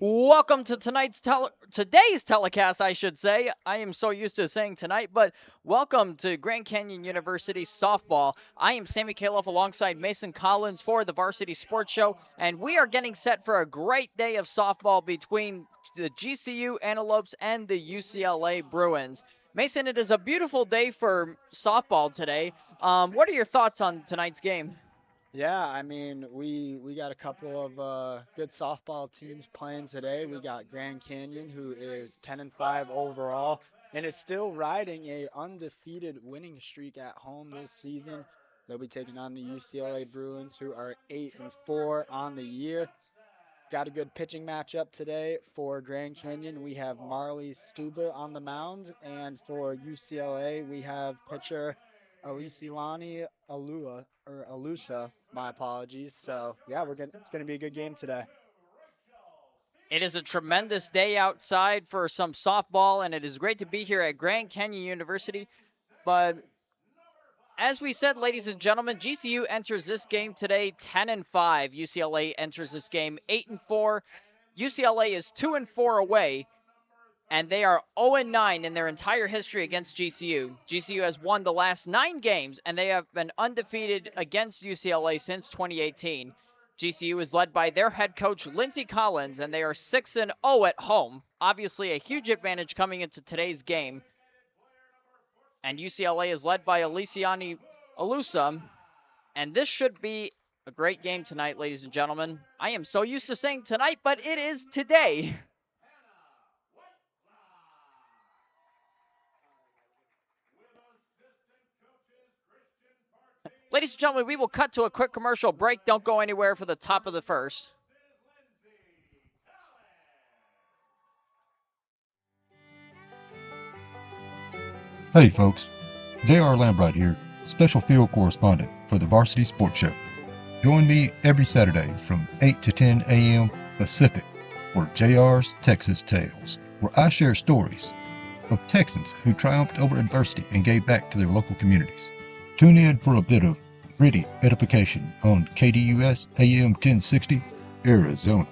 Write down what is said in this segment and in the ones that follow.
Welcome to today's telecast, I should say. I am so used to saying tonight, but welcome to Grand Canyon University softball. I am Sammy Calof alongside Mason Collins for the Varsity Sports Show, and we are getting set for a great day of softball between the GCU Antelopes and the UCLA Bruins. Mason, it is a beautiful day for softball today. What are your thoughts on tonight's game? Yeah, I mean, we got a couple of good softball teams playing today. We got Grand Canyon, who is 10-5 overall, and is still riding a undefeated winning streak at home this season. They'll be taking on the UCLA Bruins, who are 8-4 on the year. Got a good pitching matchup today for Grand Canyon. We have Marley Stuber on the mound, and for UCLA, we have pitcher Alisilani Alusa. My apologies. So yeah, it's gonna be a good game today. It is a tremendous day outside for some softball, and it is great to be here at Grand Canyon University. But as we said, ladies and gentlemen, GCU enters this game today 10-5. UCLA enters this game 8-4. UCLA is 2-4 away, and they are 0-9 in their entire history against GCU. GCU has won the last 9 games, and they have been undefeated against UCLA since 2018. GCU is led by their head coach, Lindsey Collins, and they are 6-0 at home. Obviously, a huge advantage coming into today's game. And UCLA is led by Aliciani Alusa, and this should be a great game tonight, ladies and gentlemen. I am so used to saying tonight, but it is today. Ladies and gentlemen, we will cut to a quick commercial break. Don't go anywhere for the top of the first. Hey folks, J.R. Lambright here, special field correspondent for the Varsity Sports Show. Join me every Saturday from 8 to 10 a.m. Pacific for JR's Texas Tales, where I share stories of Texans who triumphed over adversity and gave back to their local communities. Tune in for a bit of gritty edification on KDUS AM 1060, Arizona.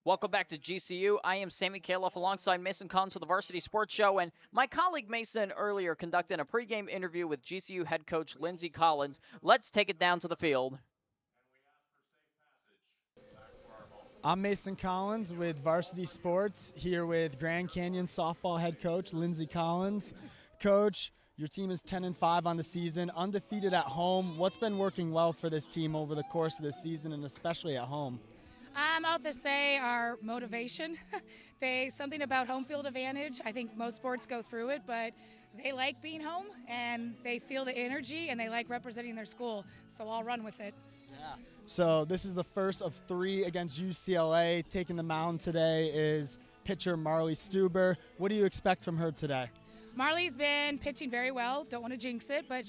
Welcome back to GCU. I am Sammy Calof alongside Mason Collins for the Varsity Sports Show, and my colleague Mason earlier conducted a pregame interview with GCU head coach Lindsey Collins. Let's take it down to the field. I'm Mason Collins with Varsity Sports, here with Grand Canyon softball head coach Lindsey Collins. Coach, your team is 10-5 on the season, undefeated at home. What's been working well for this team over the course of the season, and especially at home? I'm out to say our motivation. Something about home field advantage. I think most sports go through it, but they like being home and they feel the energy and they like representing their school. So I'll run with it. Yeah. So this is the first of 3 against UCLA. Taking the mound today is pitcher Marley Stuber. What do you expect from her today? Marley's been pitching very well. Don't want to jinx it, but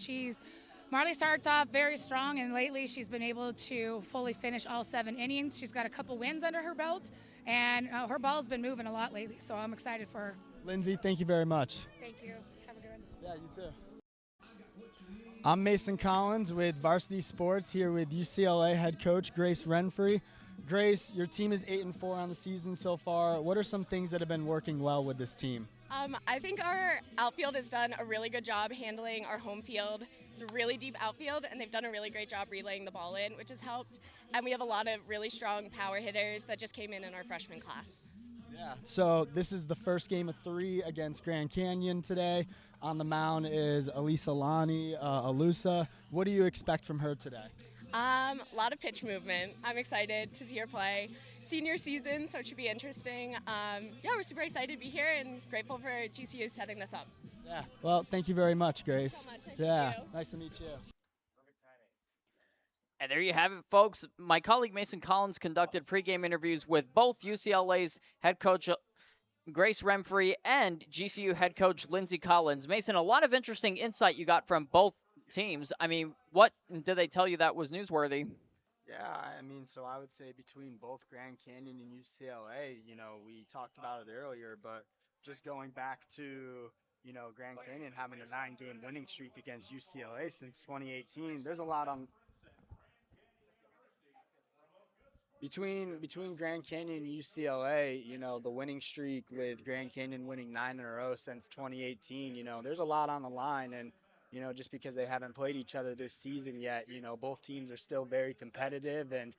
Marley starts off very strong, and lately she's been able to fully finish all 7 innings. She's got a couple wins under her belt, and her ball's been moving a lot lately, so I'm excited for her. Lindsey, thank you very much. Thank you. Have a good one. Yeah, you too. I'm Mason Collins with Varsity Sports, here with UCLA head coach Grace Renfrey. Grace, your team is 8-4 on the season so far. What are some things that have been working well with this team? I think our outfield has done a really good job handling our home field. It's a really deep outfield, and they've done a really great job relaying the ball in, which has helped. And we have a lot of really strong power hitters that just came in our freshman class. Yeah. So this is the first game of 3 against Grand Canyon today. On the mound is Alisalani Alusa. What do you expect from her today? A lot of pitch movement. I'm excited to see her play. Senior season, so it should be interesting. We're super excited to be here and grateful for GCU setting this up. Yeah. Well, thank you very much, Grace. Thank you so much. Nice to meet you. Nice to meet you. And there you have it, folks. My colleague Mason Collins conducted pregame interviews with both UCLA's head coach Grace Renfrey and GCU head coach Lindsey Collins. Mason, a lot of interesting insight you got from both teams. I mean, what did they tell you that was newsworthy? Yeah, I mean, so I would say between both Grand Canyon and UCLA, we talked about it earlier, but just going back to, Grand Canyon having a 9-game winning streak against UCLA since 2018, there's a lot on between Grand Canyon and UCLA, the winning streak with Grand Canyon winning 9 in a row since 2018, there's a lot on the line. And, just because they haven't played each other this season yet, both teams are still very competitive. And,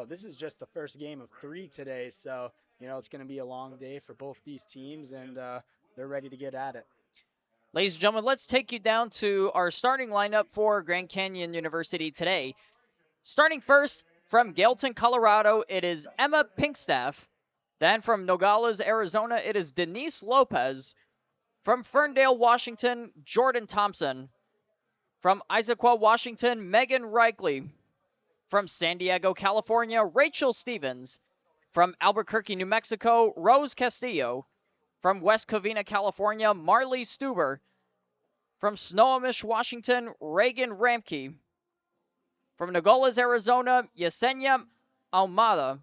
this is just the first game of three today. So, it's going to be a long day for both these teams, and they're ready to get at it. Ladies and gentlemen, let's take you down to our starting lineup for Grand Canyon University today. Starting first from Gailton, Colorado, it is Emma Pinkstaff. Then from Nogales, Arizona, it is Denise Lopez. From Ferndale, Washington, Jordan Thompson. From Issaquah, Washington, Megan Reichley. From San Diego, California, Rachel Stevens. From Albuquerque, New Mexico, Rose Castillo. From West Covina, California, Marley Stuber. From Snohomish, Washington, Reagan Ramke. From Nogales, Arizona, Yesenia Almada.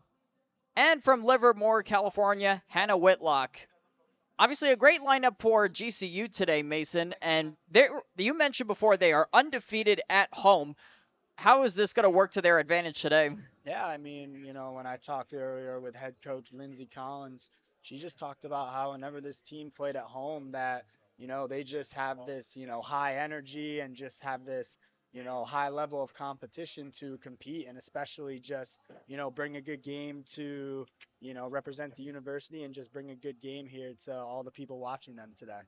And from Livermore, California, Hannah Whitlock. Obviously, a great lineup for GCU today, Mason. And you mentioned before they are undefeated at home. How is this going to work to their advantage today? Yeah, I mean, when I talked earlier with head coach Lindsey Collins, she just talked about how whenever this team played at home that, they just have this, high energy and just have this, high level of competition to compete and especially just, bring a good game to, represent the university and just bring a good game here to all the people watching them today.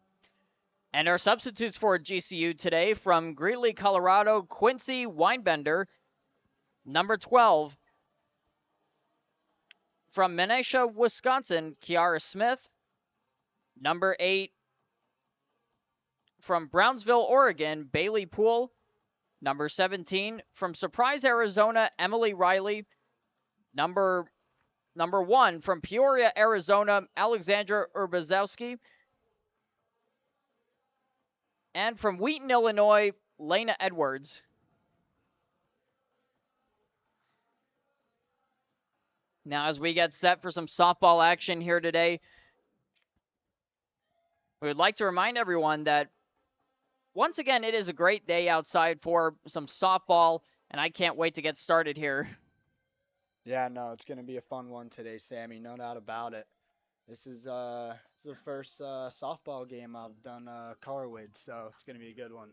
And our substitutes for GCU today from Greeley, Colorado, Quincy Weinbender, number 12. From Menasha, Wisconsin, Kiara Smith. Number 8, from Brownsville, Oregon, Bailey Poole. Number 17, from Surprise, Arizona, Emily Riley. Number 1, from Peoria, Arizona, Alexandra Urbazowski. And from Wheaton, Illinois, Lena Edwards. Now, as we get set for some softball action here today, we would like to remind everyone that once again, it is a great day outside for some softball, and I can't wait to get started here. Yeah, no, it's going to be a fun one today, Sammy. No doubt about it. This is the first softball game I've done color with, so it's going to be a good one.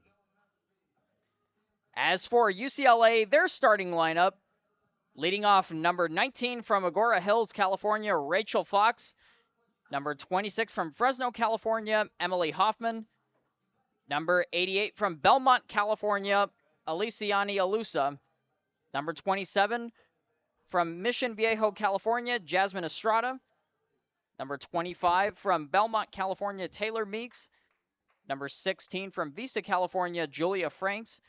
As for UCLA, their starting lineup, leading off number 19 from Agora Hills, California, Rachel Fox. Number 26 from Fresno, California, Emily Hoffman. Number 88 from Belmont, California, Aliciani Alusa. Number 27 from Mission Viejo, California, Jasmine Estrada. Number 25 from Belmont, California, Taylor Meeks. Number 16 from Vista, California, Julia Franks.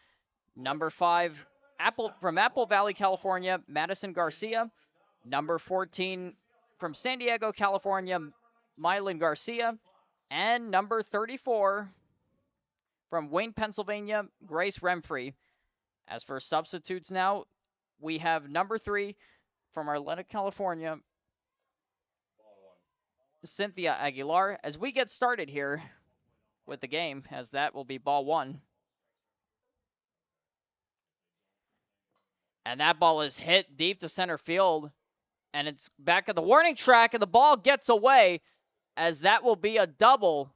Number 5 from Apple Valley, California, Madison Garcia. Number 14 from San Diego, California, Mylan Garcia. And number 34 from Wayne, Pennsylvania, Grace Remfrey. As for substitutes now, we have number 3 from Arleta, California, Cynthia Aguilar. As we get started here with the game, as that will be ball 1. And that ball is hit deep to center field. And it's back at the warning track, and the ball gets away, as that will be a double,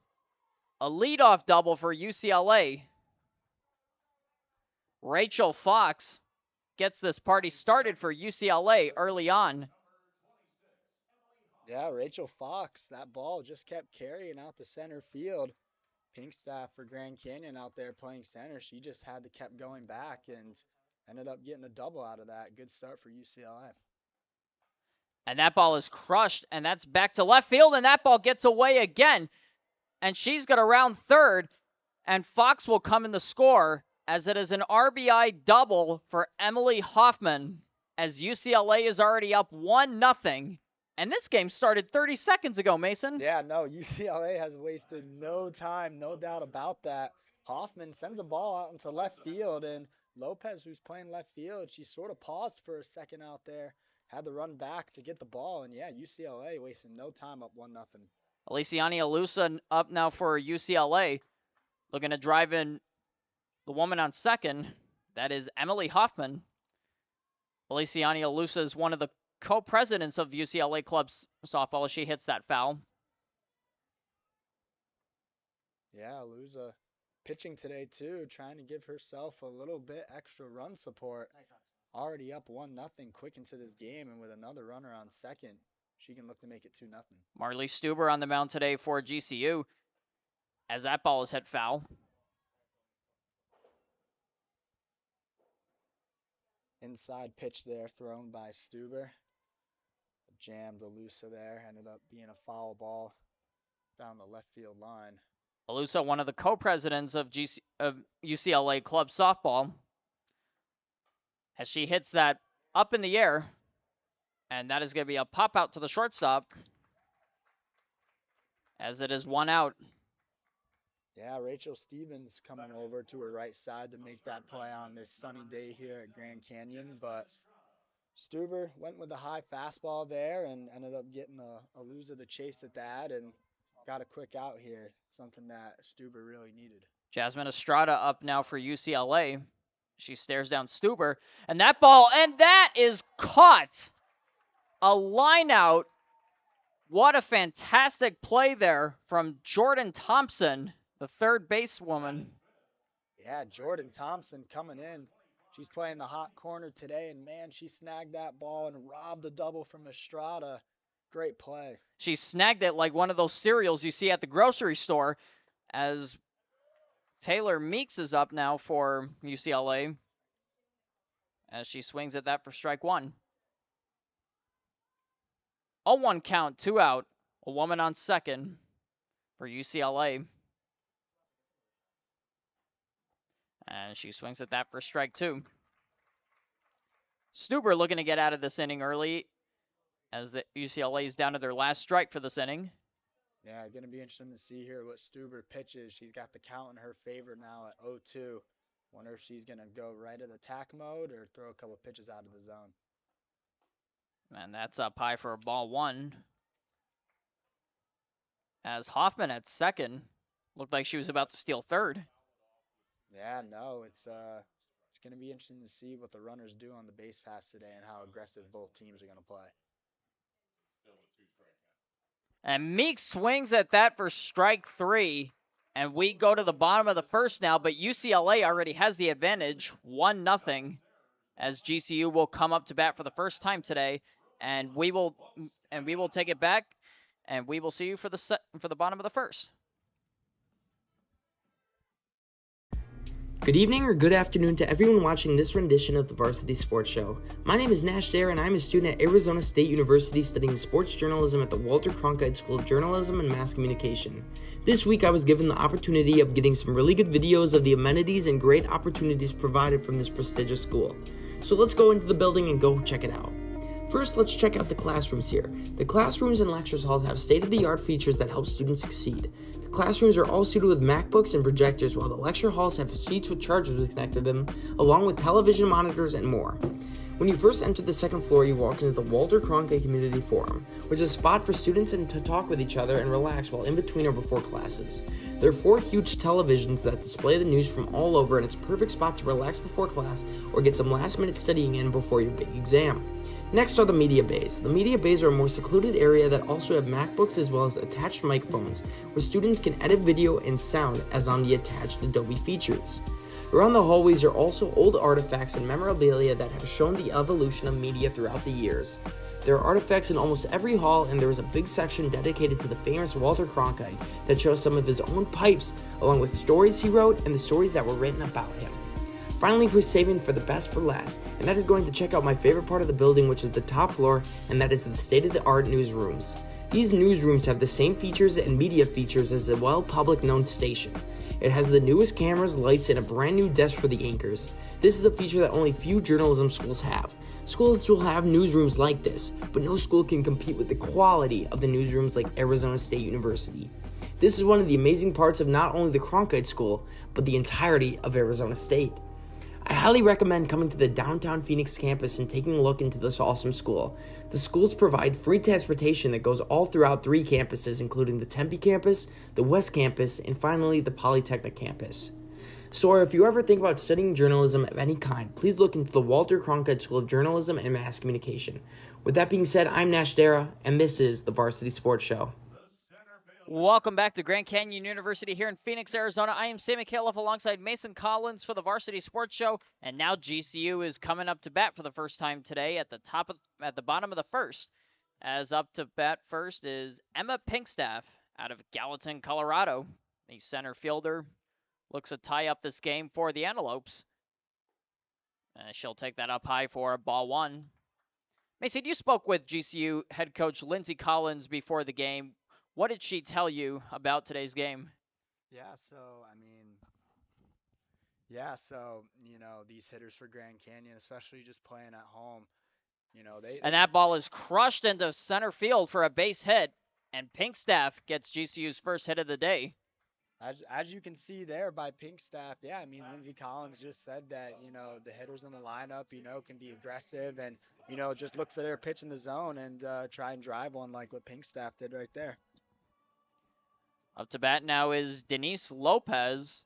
a leadoff double for UCLA. Rachel Fox gets this party started for UCLA early on. Yeah, Rachel Fox, that ball just kept carrying out the center field. Pinkstaff for Grand Canyon out there playing center. She just had to kept going back and ended up getting a double out of that. Good start for UCLA. And that ball is crushed, and that's back to left field, and that ball gets away again. And she's going to round third, and Fox will come in the score, as it is an RBI double for Emily Hoffman, as UCLA is already up 1-0. And this game started 30 seconds ago, Mason. Yeah, no, UCLA has wasted no time, no doubt about that. Hoffman sends a ball out into left field, and, Lopez, who's playing left field, she sort of paused for a second out there, had to run back to get the ball, and yeah, UCLA wasting no time up 1-0. Aliciani Alusa up now for UCLA, looking to drive in the woman on second. That is Emily Hoffman. Aliciani Alusa is one of the co-presidents of UCLA club's softball as she hits that foul. Yeah, Alusa pitching today too, trying to give herself a little bit extra run support. Already up 1-0 quick into this game, and with another runner on second, she can look to make it 2-0. Marley Stuber on the mound today for GCU as that ball is hit foul. Inside pitch there thrown by Stuber. Jammed Alusa there, ended up being a foul ball down the left field line. Alusa, one of the co-presidents of UCLA club softball, as she hits that up in the air, and that is going to be a pop out to the shortstop as it is 1 out. Yeah, Rachel Stevens coming over to her right side to make that play on this sunny day here at Grand Canyon, but Stuber went with a high fastball there and ended up getting a loser to chase at that and got a quick out here, something that Stuber really needed. Jasmine Estrada up now for UCLA. She stares down Stuber, and that ball, and that is caught. A line out. What a fantastic play there from Jordan Thompson, the third basewoman. Yeah, Jordan Thompson coming in. She's playing the hot corner today, and man, she snagged that ball and robbed a double from Estrada. Great play. She snagged it like one of those cereals you see at the grocery store, as Taylor Meeks is up now for UCLA as she swings at that for strike one. 0-1 count, 2 out. A woman on second for UCLA. And she swings at that for strike two. Stuber looking to get out of this inning early as the UCLA is down to their last strike for this inning. Yeah, going to be interesting to see here what Stuber pitches. She's got the count in her favor now at 0-2. Wonder if she's going to go right at attack mode or throw a couple pitches out of the zone. And that's up high for a ball one. As Hoffman at second looked like she was about to steal third. Yeah, no, it's going to be interesting to see what the runners do on the base paths today and how aggressive both teams are going to play. And Meek swings at that for strike three. And we go to the bottom of the first now, but UCLA already has the advantage, 1-0, as GCU will come up to bat for the first time today. And we will take it back, and we will see you for the bottom of the first. Good evening or good afternoon to everyone watching this rendition of the Varsity Sports Show. My name is Nash Dare, and I'm a student at Arizona State University studying sports journalism at the Walter Cronkite School of Journalism and Mass Communication. This week I was given the opportunity of getting some really good videos of the amenities and great opportunities provided from this prestigious school. So let's go into the building and go check it out. First, let's check out the classrooms here. The classrooms and lectures halls have state-of-the-art features that help students succeed. The classrooms are all suited with MacBooks and projectors, while the lecture halls have seats with chargers connected to them, along with television monitors and more. When you first enter the second floor, you walk into the Walter Cronkite Community Forum, which is a spot for students to talk with each other and relax while in between or before classes. There are 4 huge televisions that display the news from all over, and it's a perfect spot to relax before class or get some last-minute studying in before your big exam. Next are the media bays. The media bays are a more secluded area that also have MacBooks as well as attached microphones, where students can edit video and sound as on the attached Adobe features. Around the hallways are also old artifacts and memorabilia that have shown the evolution of media throughout the years. There are artifacts in almost every hall, and there is a big section dedicated to the famous Walter Cronkite that shows some of his own pipes, along with stories he wrote and the stories that were written about him. Finally, we're saving for the best for last, and that is going to check out my favorite part of the building, which is the top floor, and that is the state-of-the-art newsrooms. These newsrooms have the same features and media features as a well-public known station. It has the newest cameras, lights, and a brand new desk for the anchors. This is a feature that only few journalism schools have. Schools will have newsrooms like this, but no school can compete with the quality of the newsrooms like Arizona State University. This is one of the amazing parts of not only the Cronkite School, but the entirety of Arizona State. I highly recommend coming to the downtown Phoenix campus and taking a look into this awesome school. The schools provide free transportation that goes all throughout 3 campuses, including the Tempe campus, the West campus, and finally the Polytechnic campus. So if you ever think about studying journalism of any kind, please look into the Walter Cronkite School of Journalism and Mass Communication. With that being said, I'm Nash Dara, and this is the Varsity Sports Show. Welcome back to Grand Canyon University here in Phoenix, Arizona. I am Sam McAuliffe alongside Mason Collins for the Varsity Sports Show, and now GCU is coming up to bat for the first time today at the bottom of the first. As up to bat first is Emma Pinkstaff out of Gallatin, Colorado. The center fielder looks to tie up this game for the Antelopes. She'll take that up high for ball 1. Mason, you spoke with GCU head coach Lindsey Collins before the game. What did she tell you about today's game? These hitters for Grand Canyon, especially just playing at home, And that ball is crushed into center field for a base hit, and Pinkstaff gets GCU's first hit of the day. As you can see there by Pinkstaff, Lindsey Collins just said that, the hitters in the lineup, can be aggressive and, just look for their pitch in the zone and try and drive one like what Pinkstaff did right there. Up to bat now is Denise Lopez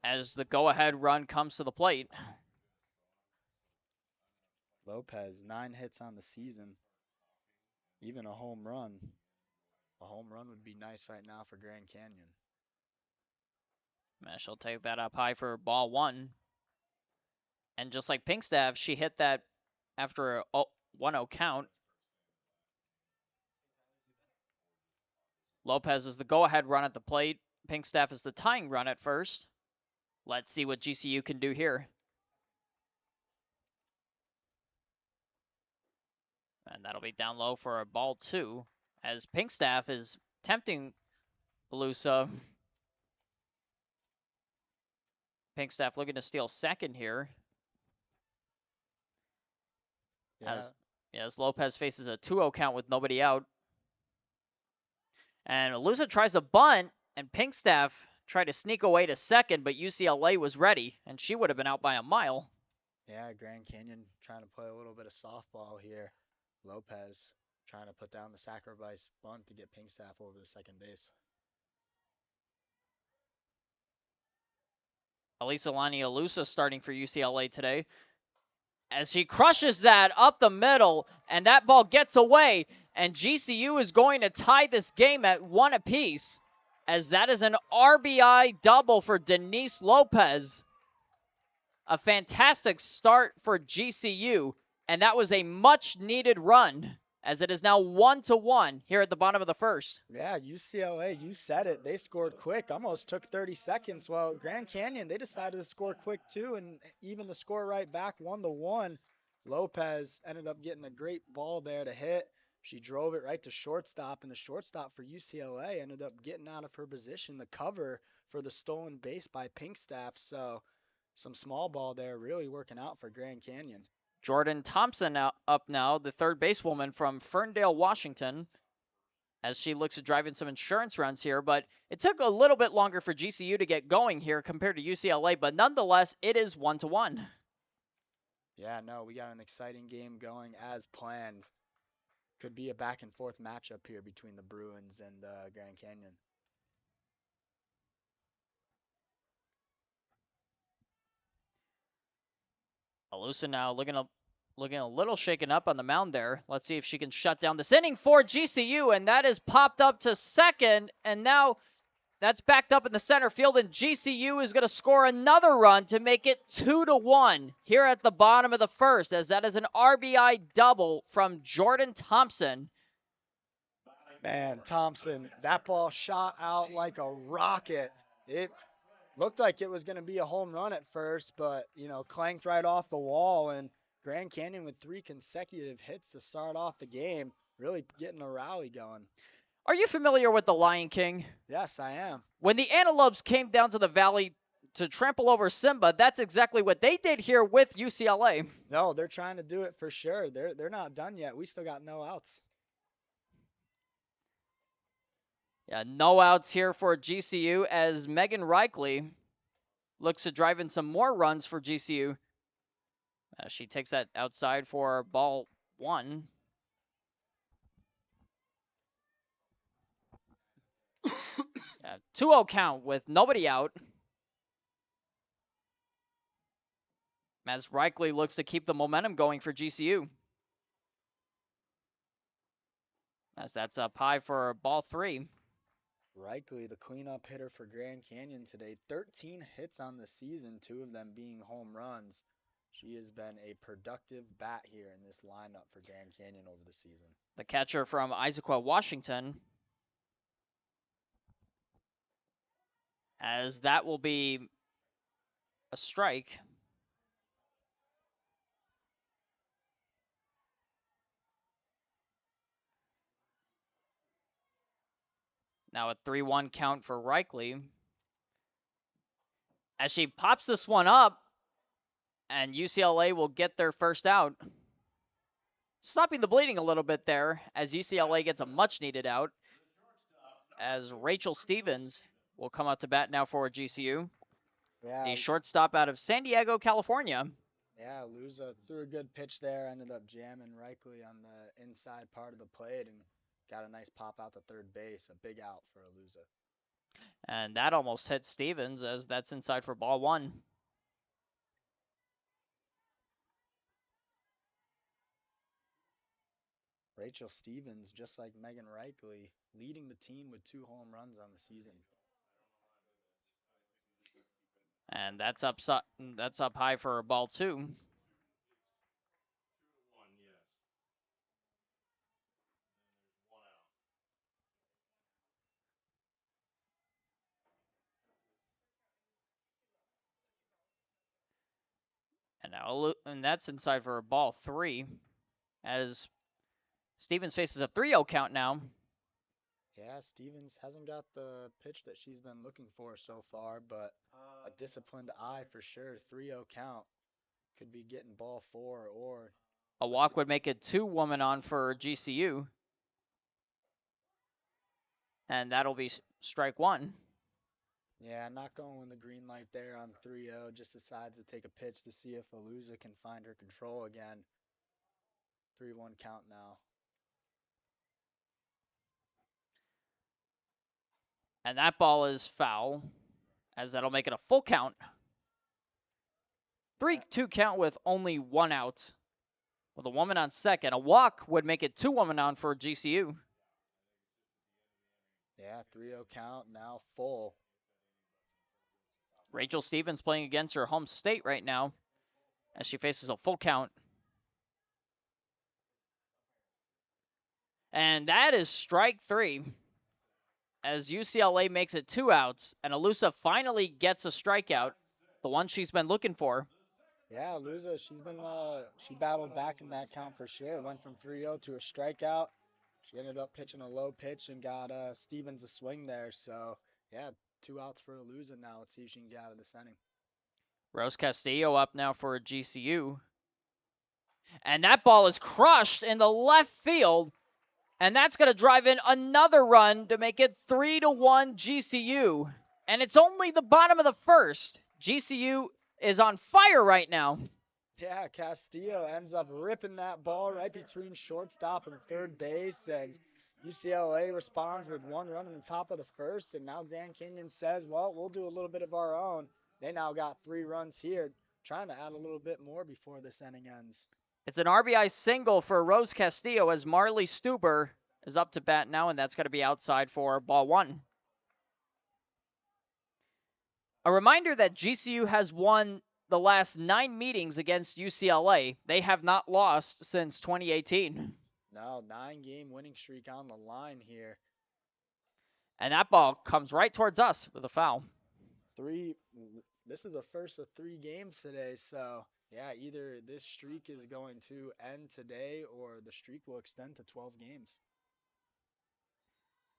as the go-ahead run comes to the plate. Lopez, 9 hits on the season, even a home run. A home run would be nice right now for Grand Canyon. She'll take that up high for ball 1. And just like Pinkstaff, she hit that after a 1-0 count. Lopez is the go-ahead run at the plate. Pinkstaff is the tying run at first. Let's see what GCU can do here. And that'll be down low for a ball 2 as Pinkstaff is tempting Belusa. Pinkstaff looking to steal second here. As Lopez faces a 2-0 count with nobody out. And Belusa tries a bunt, and Pinkstaff tried to sneak away to second, but UCLA was ready, and she would have been out by a mile. Yeah, Grand Canyon trying to play a little bit of softball here. Lopez trying to put down the sacrifice bunt to get Pinkstaff over the second base. Elisa Lani Alusa starting for UCLA today. As he crushes that up the middle, and that ball gets away, and GCU is going to tie this game at 1 apiece, as that is an RBI double for Denise Lopez. A fantastic start for GCU, and that was a much-needed run, as it is now 1-1 here at the bottom of the first. Yeah, UCLA, you said it. They scored quick, almost took 30 seconds. Well, Grand Canyon, they decided to score quick too, and even the score right back, 1-1. Lopez ended up getting a great ball there to hit. She drove it right to shortstop, and the shortstop for UCLA ended up getting out of her position, the cover for the stolen base by Pinkstaff. So some small ball there really working out for Grand Canyon. Jordan Thompson up now, the third basewoman from Ferndale, Washington, as she looks to drive in some insurance runs here. But it took a little bit longer for GCU to get going here compared to UCLA, but nonetheless, it is 1-1. Yeah, no, we got an exciting game going as planned. Could be a back-and-forth matchup here between the Bruins and Grand Canyon. Alusa now looking a little shaken up on the mound there. Let's see if she can shut down this inning for GCU, and that is popped up to second, and now that's backed up in the center field, and GCU is going to score another run to make it 2-1 here at the bottom of the first, as that is an RBI double from Jordan Thompson. Man, Thompson, that ball shot out like a rocket. It looked like it was going to be a home run at first, but, clanked right off the wall, and Grand Canyon with 3 consecutive hits to start off the game, really getting a rally going. Are you familiar with The Lion King? Yes, I am. When the Antelopes came down to the valley to trample over Simba, that's exactly what they did here with UCLA. No, they're trying to do it for sure. They're not done yet. We still got no outs. Yeah, no outs here for GCU as Megan Reichley looks to drive in some more runs for GCU. She takes that outside for ball 1. 2-0 count with nobody out. As Reichley looks to keep the momentum going for GCU. As that's up high for ball 3. Reichley, the cleanup hitter for Grand Canyon today. 13 hits on the season, 2 of them being home runs. She has been a productive bat here in this lineup for Grand Canyon over the season. The catcher from Issaquah, Washington. As that will be a strike. Now a 3-1 count for Reichley. As she pops this one up, and UCLA will get their first out. Stopping the bleeding a little bit there as UCLA gets a much-needed out. As Rachel Stevens will come out to bat now for GCU. Yeah, The shortstop out of San Diego, California. Yeah, Luza threw a good pitch there, ended up jamming Reichley on the inside part of the plate and got a nice pop out to third base. A big out for Luza. And that almost hit Stevens as that's inside for ball 1. Rachel Stevens, just like Megan Reichley, leading the team with 2 home runs on the season. And that's up high for ball 2. And that's inside for ball 3 as Stevens faces a 3-0 count now. Yeah, Stevens hasn't got the pitch that she's been looking for so far, but a disciplined eye for sure. 3-0 count. Could be getting ball 4 or a walk would make it 2 woman on for GCU. And that'll be strike 1. Yeah, not going with the green light there on 3-0. Just decides to take a pitch to see if Aluza can find her control again. 3-1 count now. And that ball is foul, as that'll make it a full count. 3-2 count with only 1 out. With a woman on second, a walk would make it 2 women on for GCU. Yeah, 3-0 count, now full. Rachel Stevens playing against her home state right now as she faces a full count. And that is strike 3 as UCLA makes it 2 outs and Alusa finally gets a strikeout, the one she's been looking for. Yeah, Alusa, she battled back in that count for sure. Went from 3-0 to a strikeout. She ended up pitching a low pitch and got Stevens a swing there. So, yeah, 2 outs for Alusa now. Let's see if she can get out of this inning. Rose Castillo up now for GCU. And that ball is crushed in the left field. And that's going to drive in another run to make it 3-1 GCU. And it's only the bottom of the first. GCU is on fire right now. Yeah, Castillo ends up ripping that ball right between shortstop and third base. And UCLA responds with 1 run in the top of the first. And now Grand Canyon says, well, we'll do a little bit of our own. They now got 3 runs here, trying to add a little bit more before this inning ends. It's an RBI single for Rose Castillo as Marley Stuber is up to bat now, and that's going to be outside for ball 1. A reminder that GCU has won the last 9 meetings against UCLA. They have not lost since 2018. No, 9-game winning streak on the line here. And that ball comes right towards us with a foul. This is the first of 3 games today, so yeah, either this streak is going to end today or the streak will extend to 12 games.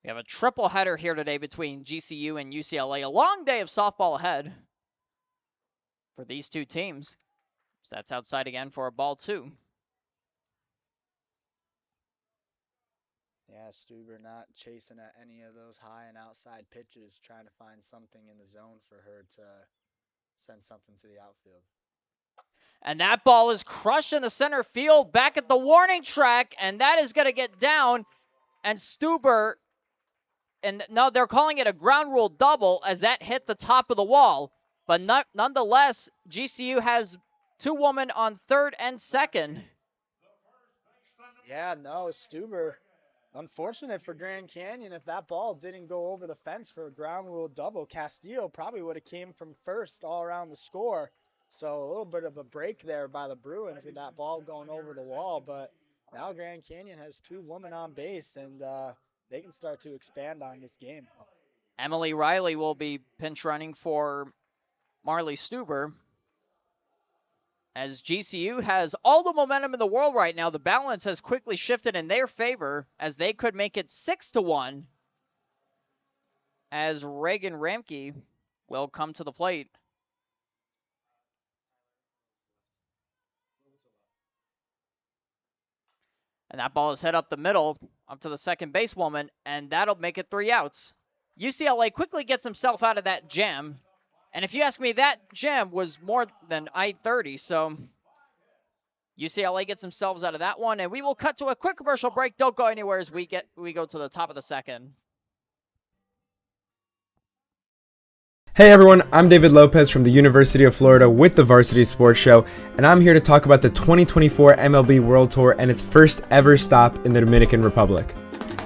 We have a triple header here today between GCU and UCLA. A long day of softball ahead for these 2 teams. So that's outside again for a ball 2. Yeah, Stuber not chasing at any of those high and outside pitches, trying to find something in the zone for her to send something to the outfield. And that ball is crushed in the center field back at the warning track, and that is going to get down. And Stuber, and no, they're calling it a ground rule double as that hit the top of the wall. But nonetheless, GCU has two women on third and second. Yeah, no, Stuber. Unfortunate for Grand Canyon if that ball didn't go over the fence for a ground rule double. Castillo probably would have came from first all around the score. So a little bit of a break there by the Bruins with that ball going over the wall. But now Grand Canyon has two women on base, and they can start to expand on this game. Emily Riley will be pinch running for Marley Stuber. As GCU has all the momentum in the world right now, the balance has quickly shifted in their favor as they could make it 6-1 as Reagan Ramke will come to the plate. And that ball is hit up the middle, up to the second basewoman, and that'll make it 3 outs. UCLA quickly gets himself out of that jam. And if you ask me, that jam was more than I-30, so UCLA gets themselves out of that one, and we will cut to a quick commercial break. Don't go anywhere as we go to the top of the second. Hey everyone, I'm David Lopez from the University of Florida with the Varsity Sports Show, and I'm here to talk about the 2024 MLB World Tour and its first ever stop in the Dominican Republic.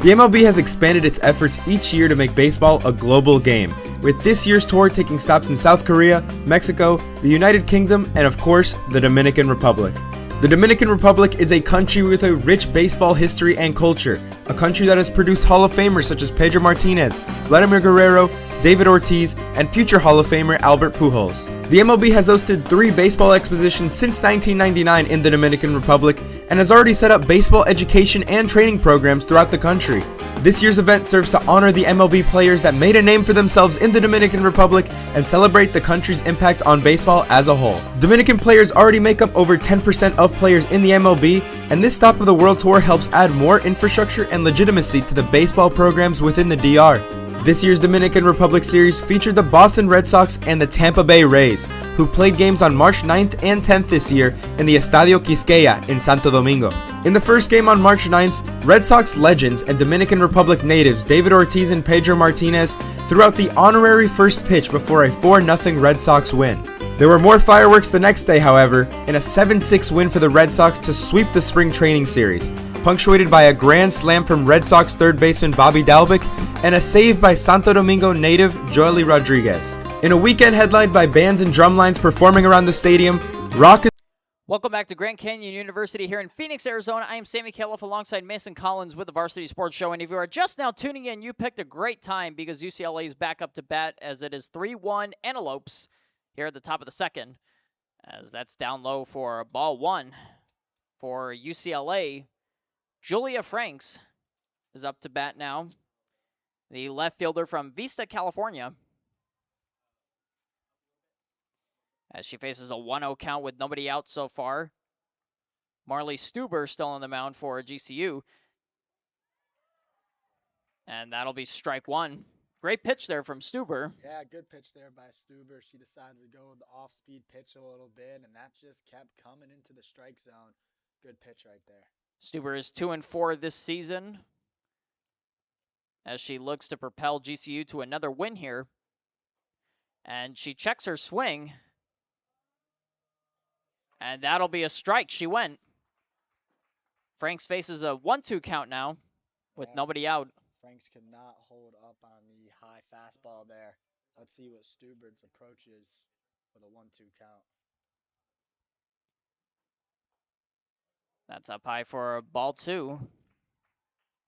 The MLB has expanded its efforts each year to make baseball a global game, with this year's tour taking stops in South Korea, Mexico, the United Kingdom, and of course, the Dominican Republic. The Dominican Republic is a country with a rich baseball history and culture, a country that has produced Hall of Famers such as Pedro Martinez, Vladimir Guerrero, David Ortiz, and future Hall of Famer Albert Pujols. The MLB has hosted 3 baseball expositions since 1999 in the Dominican Republic and has already set up baseball education and training programs throughout the country. This year's event serves to honor the MLB players that made a name for themselves in the Dominican Republic and celebrate the country's impact on baseball as a whole. Dominican players already make up over 10% of players in the MLB, and this stop of the World Tour helps add more infrastructure and legitimacy to the baseball programs within the DR. This year's Dominican Republic Series featured the Boston Red Sox and the Tampa Bay Rays, who played games on March 9th and 10th this year in the Estadio Quisqueya in Santo Domingo. In the first game on March 9th, Red Sox legends and Dominican Republic natives David Ortiz and Pedro Martinez threw out the honorary first pitch before a 4-0 Red Sox win. There were more fireworks the next day, however, in a 7-6 win for the Red Sox to sweep the spring training series, punctuated by a grand slam from Red Sox third baseman Bobby Dalbec and a save by Santo Domingo native Joely Rodriguez. In a weekend headlined by bands and drumlines performing around the stadium, rock. Welcome back to Grand Canyon University here in Phoenix, Arizona. I am Sammy Califf alongside Mason Collins with the Varsity Sports Show. And if you are just now tuning in, you picked a great time because UCLA is back up to bat as it is 3-1 Antelopes here at the top of the second. As that's down low for ball 1 for UCLA. Julia Franks is up to bat now. The left fielder from Vista, California. As she faces a 1-0 count with nobody out so far. Marley Stuber still on the mound for GCU. And that'll be strike 1. Great pitch there from Stuber. Yeah, good pitch there by Stuber. She decided to go with the off-speed pitch a little bit, and that just kept coming into the strike zone. Good pitch right there. Stuber is 2-4 this season as she looks to propel GCU to another win here. And she checks her swing. And that'll be a strike. She went. Franks faces a 1-2 count now with nobody out. Franks could not hold up on the high fastball there. Let's see what Stuber's approach is with a 1-2 count. That's up high for ball 2.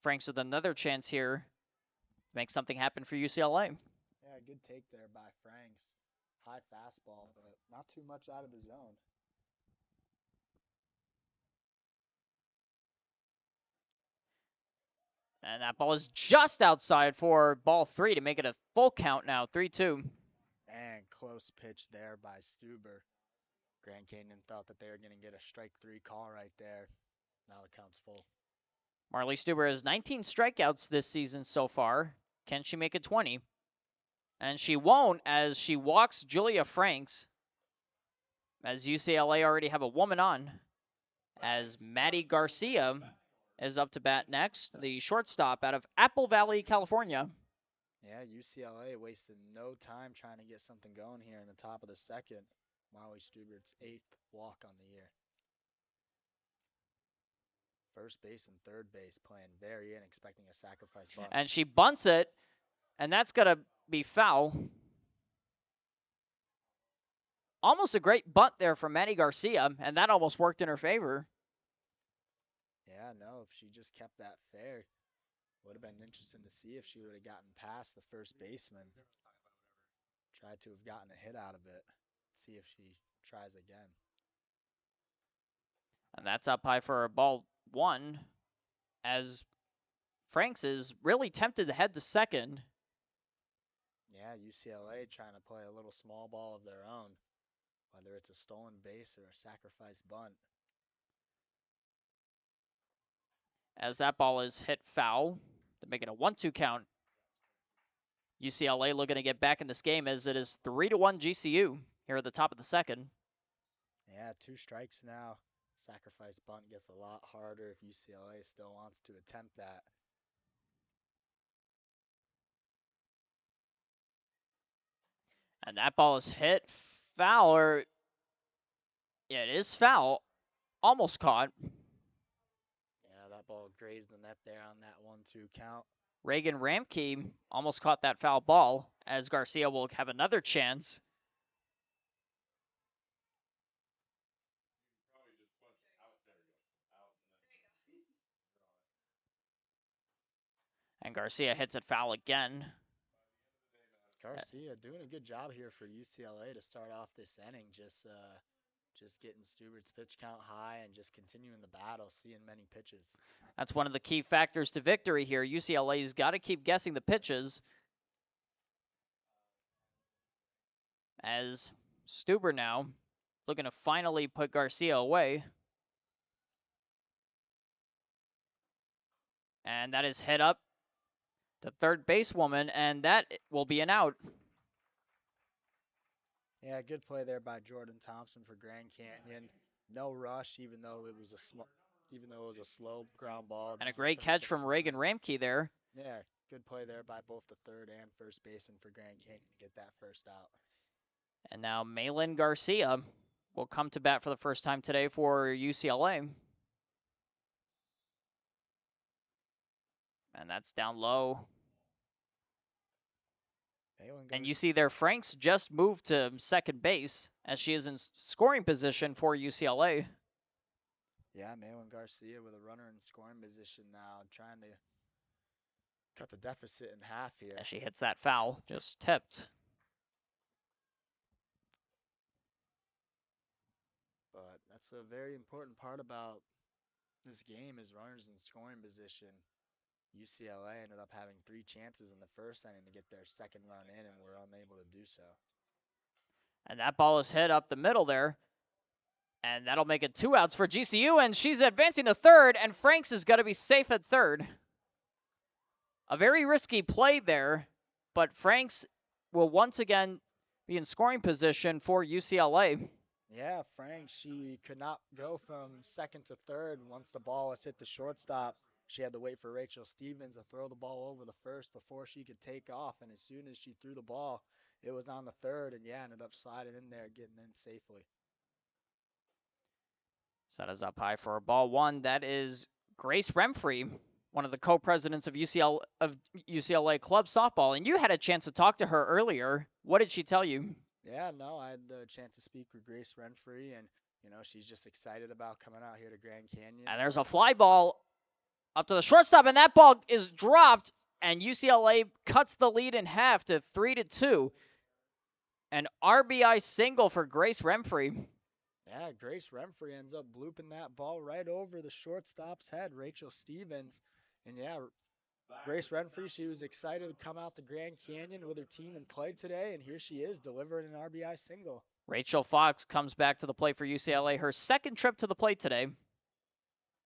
Franks with another chance here to make something happen for UCLA. Yeah, good take there by Franks. High fastball, but not too much out of the zone. And that ball is just outside for ball 3 to make it a full count now, 3-2. And close pitch there by Stuber. Grand Canyon thought that they were going to get a strike 3 call right there. Now the count's full. Marley Stuber has 19 strikeouts this season so far. Can she make it 20? And she won't, as she walks Julia Franks, as UCLA already have a woman on, as Maddie Garcia is up to bat next, the shortstop out of Apple Valley, California. Yeah, UCLA wasted no time trying to get something going here in the top of the second. Molly Stubert's 8th walk on the year. First base and third base playing very in, expecting a sacrifice bunt. And she bunts it, and that's going to be foul. Almost a great bunt there from Maddie Garcia, and that almost worked in her favor. Yeah, no, if she just kept that fair, would have been interesting to see if she would have gotten past the first baseman. Tried to have gotten a hit out of it. See if she tries again. And that's up high for a ball one, as Franks is really tempted to head to second. Yeah, UCLA trying to play a little small ball of their own, whether it's a stolen base or a sacrifice bunt. As that ball is hit foul to make it a 1-2 count. UCLA looking to get back in this game as it is 3-1 GCU here at the top of the second. Yeah, 2 strikes now. Sacrifice bunt gets a lot harder if UCLA still wants to attempt that. And that ball is hit foul, or yeah, it is foul. Almost caught. Yeah, that ball grazed the net there on that 1-2 count. Reagan Ramke almost caught that foul ball, as Garcia will have another chance. And Garcia hits it foul again. Garcia doing a good job here for UCLA to start off this inning. Just getting Stubert's pitch count high and just continuing the battle, seeing many pitches. That's one of the key factors to victory here. UCLA's got to keep guessing the pitches. As Stuber now looking to finally put Garcia away. And that is hit up to third basewoman, and that will be an out. Yeah, good play there by Jordan Thompson for Grand Canyon. No rush, even though it was a slow ground ball. And a great catch from Reagan Ramke there. Yeah, good play there by both the third and first baseman for Grand Canyon to get that first out. And now Malin Garcia will come to bat for the first time today for UCLA. And that's down low. And you see there, Franks just moved to second base as she is in scoring position for UCLA. Yeah, Malin Garcia with a runner in scoring position now, trying to cut the deficit in half here. As she hits that foul, just tipped. But that's a very important part about this game is runners in scoring position. UCLA ended up having 3 chances in the first inning to get their second run in and were unable to do so. And that ball is hit up the middle there. And that'll make it 2 outs for GCU, and she's advancing to third, and Franks is going to be safe at third. A very risky play there, but Franks will once again be in scoring position for UCLA. Yeah, Franks, she could not go from second to third once the ball was hit the shortstop. She had to wait for Rachel Stevens to throw the ball over the first before she could take off, and as soon as she threw the ball, it was on the third, and yeah, ended up sliding in there, getting in safely. Set us up high for a ball one. That is Grace Remfrey, one of the co-presidents of UCLA Club Softball, and you had a chance to talk to her earlier. What did she tell you? Yeah, no, I had the chance to speak with Grace Remfrey, and she's just excited about coming out here to Grand Canyon. And there's a fly ball up to the shortstop, and that ball is dropped, and UCLA cuts the lead in half to 3-2. An RBI single for Grace Remfrey. Yeah, Grace Remfrey ends up blooping that ball right over the shortstop's head, Rachel Stevens. And yeah, Grace Remfrey, she was excited to come out to Grand Canyon with her team and play today, and here she is delivering an RBI single. Rachel Fox comes back to the plate for UCLA, her second trip to the plate today,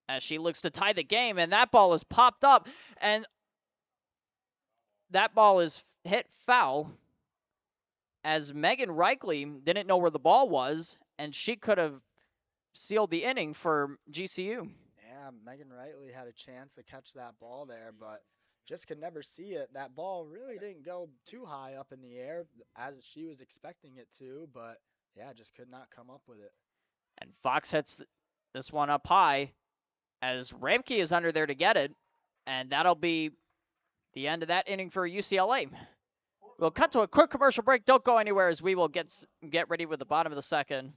as she looks to tie the game, and that ball is popped up, and that ball is hit foul. as Megan Reichley didn't know where the ball was, and she could have sealed the inning for GCU. Yeah, Megan Reichley had a chance to catch that ball there, but just could never see it. That ball really didn't go too high up in the air as she was expecting it to, but yeah, just could not come up with it. And Fox hits this one up high as Ramke is under there to get it, and that'll be the end of that inning for UCLA. We'll cut to a quick commercial break. Don't go anywhere as we will get ready with the bottom of the second.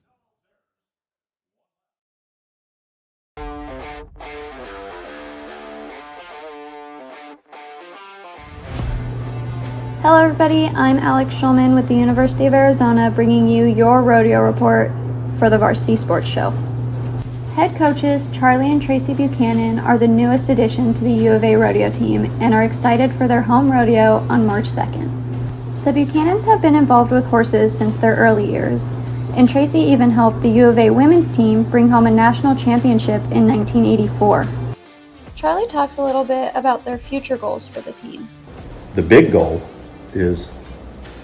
Hello everybody, I'm Alex Schulman with the University of Arizona bringing you your rodeo report for the Varsity Sports Show. Head coaches Charlie and Tracy Buchanan are the newest addition to the U of A rodeo team and are excited for their home rodeo on March 2nd. The Buchanans have been involved with horses since their early years, and Tracy even helped the U of A women's team bring home a national championship in 1984. Charlie talks a little bit about their future goals for the team. The big goal is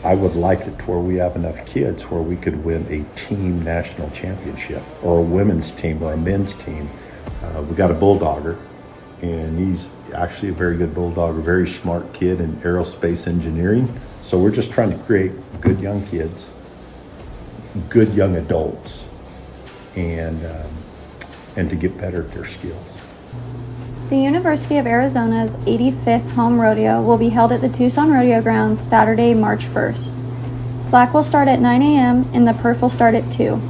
I would like it to where we have enough kids where we could win a team national championship or a women's team or a men's team. We got a bulldogger, and he's actually a very good bulldogger, very smart kid in aerospace engineering. So we're just trying to create good young kids, good young adults, and to get better at their skills. The University of Arizona's 85th home rodeo will be held at the Tucson Rodeo Grounds Saturday, March 1st. Slack will start at 9 a.m. and the perf will start at 2.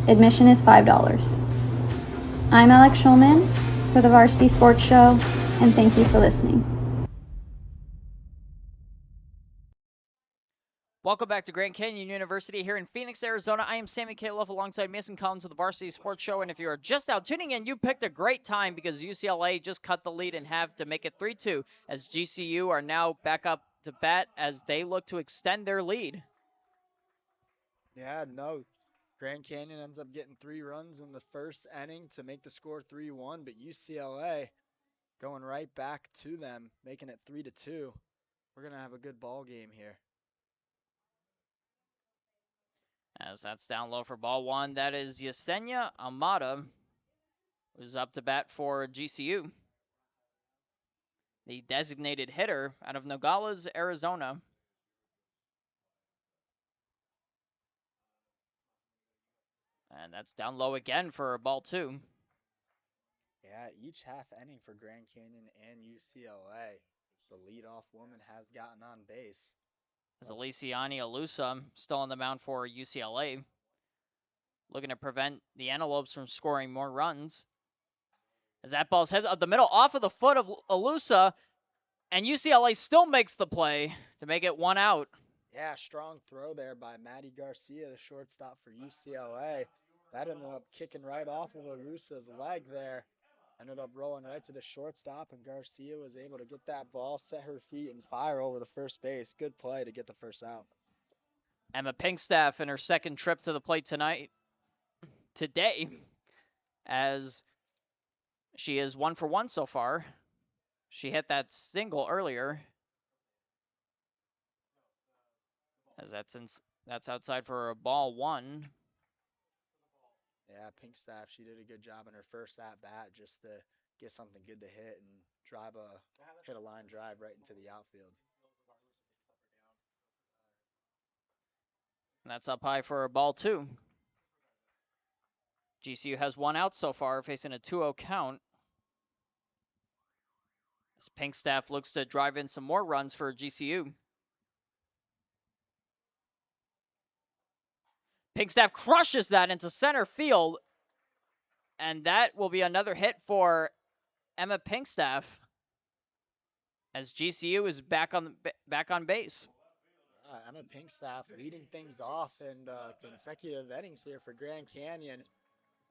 Admission is $5. I'm Alex Schulman for the Varsity Sports Show, and thank you for listening. Welcome back to Grand Canyon University here in Phoenix, Arizona. I am Sammy Califf alongside Mason Collins of the Varsity Sports Show. And if you are just out tuning in, you picked a great time because UCLA just cut the lead in half to make it 3-2 as GCU are now back up to bat as they look to extend their lead. Yeah, no. Grand Canyon ends up getting 3 runs in the first inning to make the score 3-1, but UCLA going right back to them, making it 3-2. We're going to have a good ball game here. As that's down low for ball one, that is Yesenia Amada, who's up to bat for GCU. The designated hitter out of Nogales, Arizona. And that's down low again for ball two. Yeah, each half inning for Grand Canyon and UCLA, the leadoff woman has gotten on base. As Aliciani Alusa still on the mound for UCLA, looking to prevent the Antelopes from scoring more runs. As that ball's hit up the middle off of the foot of Alusa, and UCLA still makes the play to make it 1 out. Yeah, strong throw there by Maddie Garcia, the shortstop for UCLA. That ended up kicking right off of Alusa's leg there. Ended up rolling right to the shortstop, and Garcia was able to get that ball, set her feet, and fire over the first base. Good play to get the first out. Emma Pinkstaff in her second trip to the plate today, as she is 1 for 1 so far. She hit that single earlier. As that's outside for a ball one. Yeah, Pinkstaff, she did a good job in her first at-bat just to get something good to hit and hit a line drive right into the outfield. And that's up high for a ball two. GCU has 1 out so far, facing a 2-0 count. As Pinkstaff looks to drive in some more runs for GCU. Pinkstaff crushes that into center field. And that will be another hit for Emma Pinkstaff, as GCU is back on base. Emma Pinkstaff leading things off in consecutive innings here for Grand Canyon.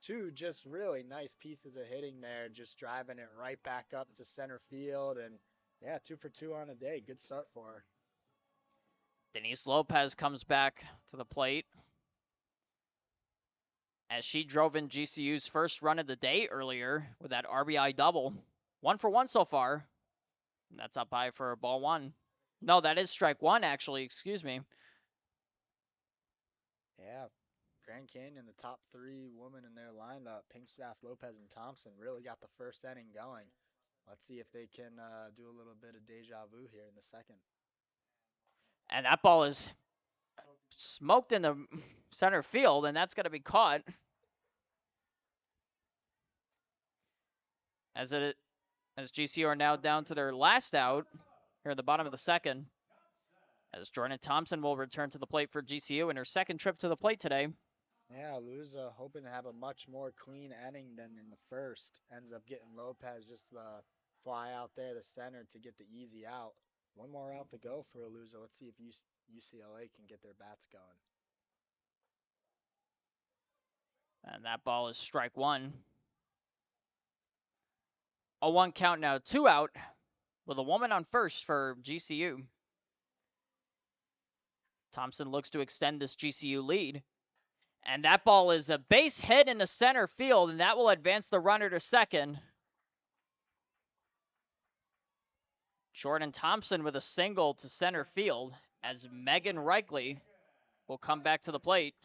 2 just really nice pieces of hitting there, just driving it right back up to center field. And yeah, 2 for 2 on the day. Good start for her. Denise Lopez comes back to the plate as she drove in GCU's first run of the day earlier with that RBI double. 1 for 1 so far. And that's up high for ball one. No, that is strike one, actually. Excuse me. Yeah, Grand Canyon, the top three women in their lineup, Pinkstaff, Lopez, and Thompson, really got the first inning going. Let's see if they can do a little bit of deja vu here in the second. And that ball is smoked in the center field, and that's going to be caught. As GCU are now down to their last out here at the bottom of the second. As Jordan Thompson will return to the plate for GCU in her second trip to the plate today. Yeah, Luza hoping to have a much more clean inning than in the first. Ends up getting Lopez just the fly out there, the center, to get the easy out. One more out to go for Aluza. Let's see if UCLA can get their bats going. And that ball is strike one. A 1 count now, 2 out, with a woman on first for GCU. Thompson looks to extend this GCU lead. And that ball is a base hit in the center field, and that will advance the runner to second. Jordan Thompson with a single to center field as Megan Reikley will come back to the plate.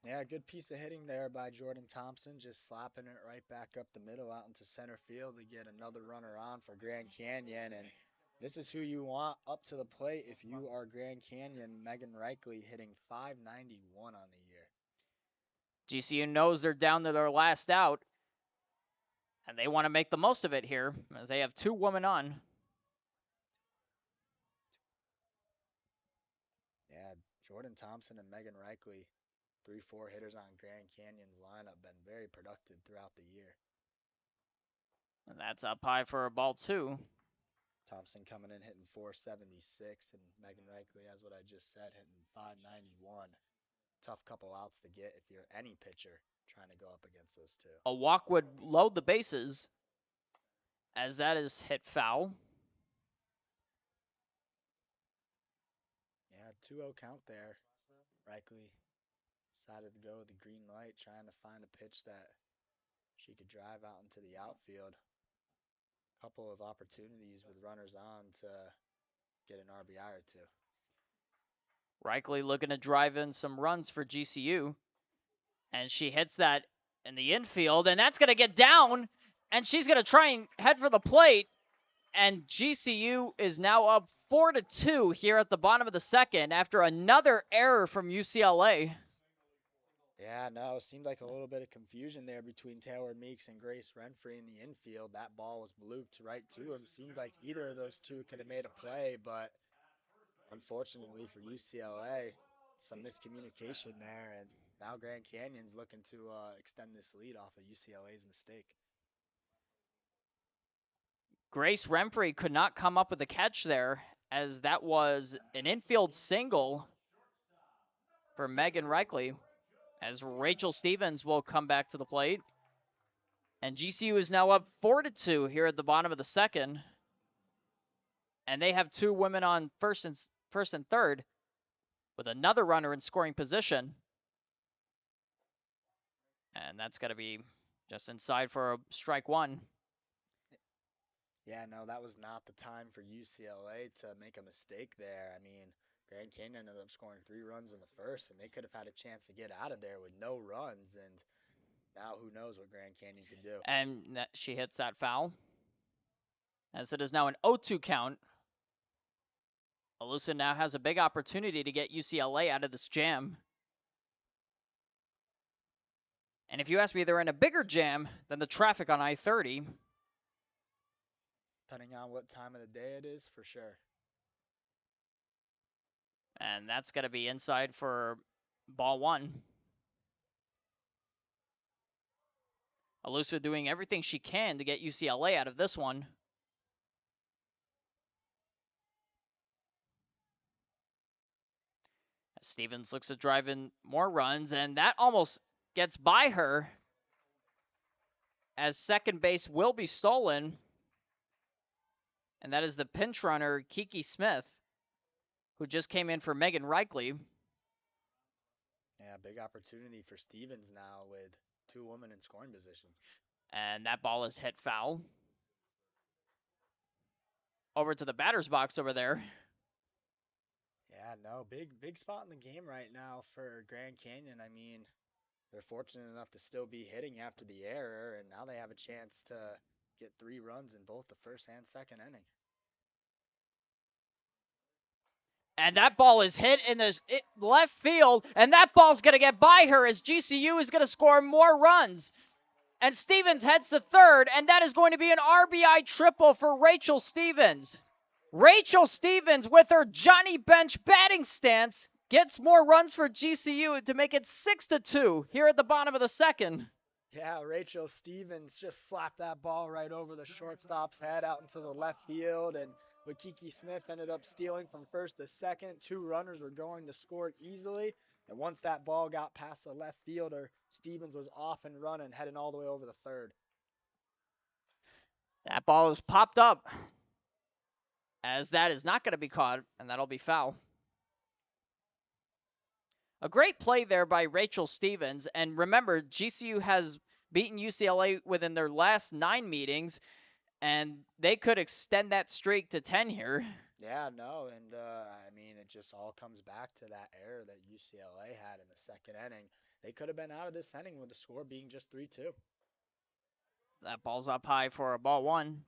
Yeah, good piece of hitting there by Jordan Thompson, just slapping it right back up the middle out into center field to get another runner on for Grand Canyon. And this is who you want up to the plate if you are Grand Canyon. Megan Reikley hitting .591 on the year. GCU knows they're down to their last out, and they want to make the most of it here as they have 2 women on. Yeah, Jordan Thompson and Megan Reikley, 3-4 hitters on Grand Canyon's lineup, been very productive throughout the year. And that's up high for a ball 2. Thompson coming in hitting .476, and Megan Reikley, as what I just said, hitting .591. Tough couple outs to get if you're any pitcher trying to go up against those two. A walk would load the bases as that is hit foul. Yeah, 2-0 count there. Reikley decided to go with the green light, trying to find a pitch that she could drive out into the outfield. Couple of opportunities with runners on to get an RBI or 2. Reikley looking to drive in some runs for GCU. And she hits that in the infield, and that's going to get down, and she's going to try and head for the plate. And GCU is now up 4-2 here at the bottom of the second after another error from UCLA. Yeah, no, it seemed like a little bit of confusion there between Taylor Meeks and Grace Renfrey in the infield. That ball was blooped right to him. Seemed like either of those two could have made a play, but unfortunately for UCLA, some miscommunication there, and now Grand Canyon's looking to extend this lead off of UCLA's mistake. Grace Renfrey could not come up with a catch there, as that was an infield single for Megan Reikley, as Rachel Stevens will come back to the plate. And GCU is now up 4-2 here at the bottom of the second. And they have 2 women on first and third with another runner in scoring position. And that's got to be just inside for a strike 1. Yeah, no, that was not the time for UCLA to make a mistake there. I mean, Grand Canyon ended up scoring 3 runs in the first, and they could have had a chance to get out of there with no runs. And now who knows what Grand Canyon can do. And she hits that foul, as it is now an 0-2 count. Alusa now has a big opportunity to get UCLA out of this jam. And if you ask me, they're in a bigger jam than the traffic on I-30. Depending on what time of the day it is, for sure. And that's going to be inside for ball 1. Alusa doing everything she can to get UCLA out of this one. Stevens looks to drive in more runs, and that almost gets by her, as second base will be stolen. And that is the pinch runner, Kiki Smith, who just came in for Megan Reikley. Yeah, big opportunity for Stevens now with 2 women in scoring position. And that ball is hit foul. Over to the batter's box over there. Yeah, Yeah, no, big spot in the game right now for Grand Canyon. I mean, they're fortunate enough to still be hitting after the error, and now they have a chance to get 3 runs in both the first and second inning. And that ball is hit in the left field, and that ball's going to get by her as GCU is going to score more runs. And Stevens heads to third, and that is going to be an RBI triple for Rachel Stevens. Rachel Stevens, with her Johnny Bench batting stance, gets more runs for GCU to make it 6-2 here at the bottom of the second. Yeah, Rachel Stevens just slapped that ball right over the shortstop's head out into the left field, and Wakiki Smith ended up stealing from first to second. 2 runners were going to score easily, and once that ball got past the left fielder, Stevens was off and running, heading all the way over the third. That ball is popped up, as that is not going to be caught, and that'll be foul. A great play there by Rachel Stevens, and remember, GCU has beaten UCLA within their last 9 meetings, and they could extend that streak to 10 here. Yeah, no, and I mean, it just all comes back to that error that UCLA had in the second inning. They could have been out of this inning with the score being just 3-2. That ball's up high for a ball 1.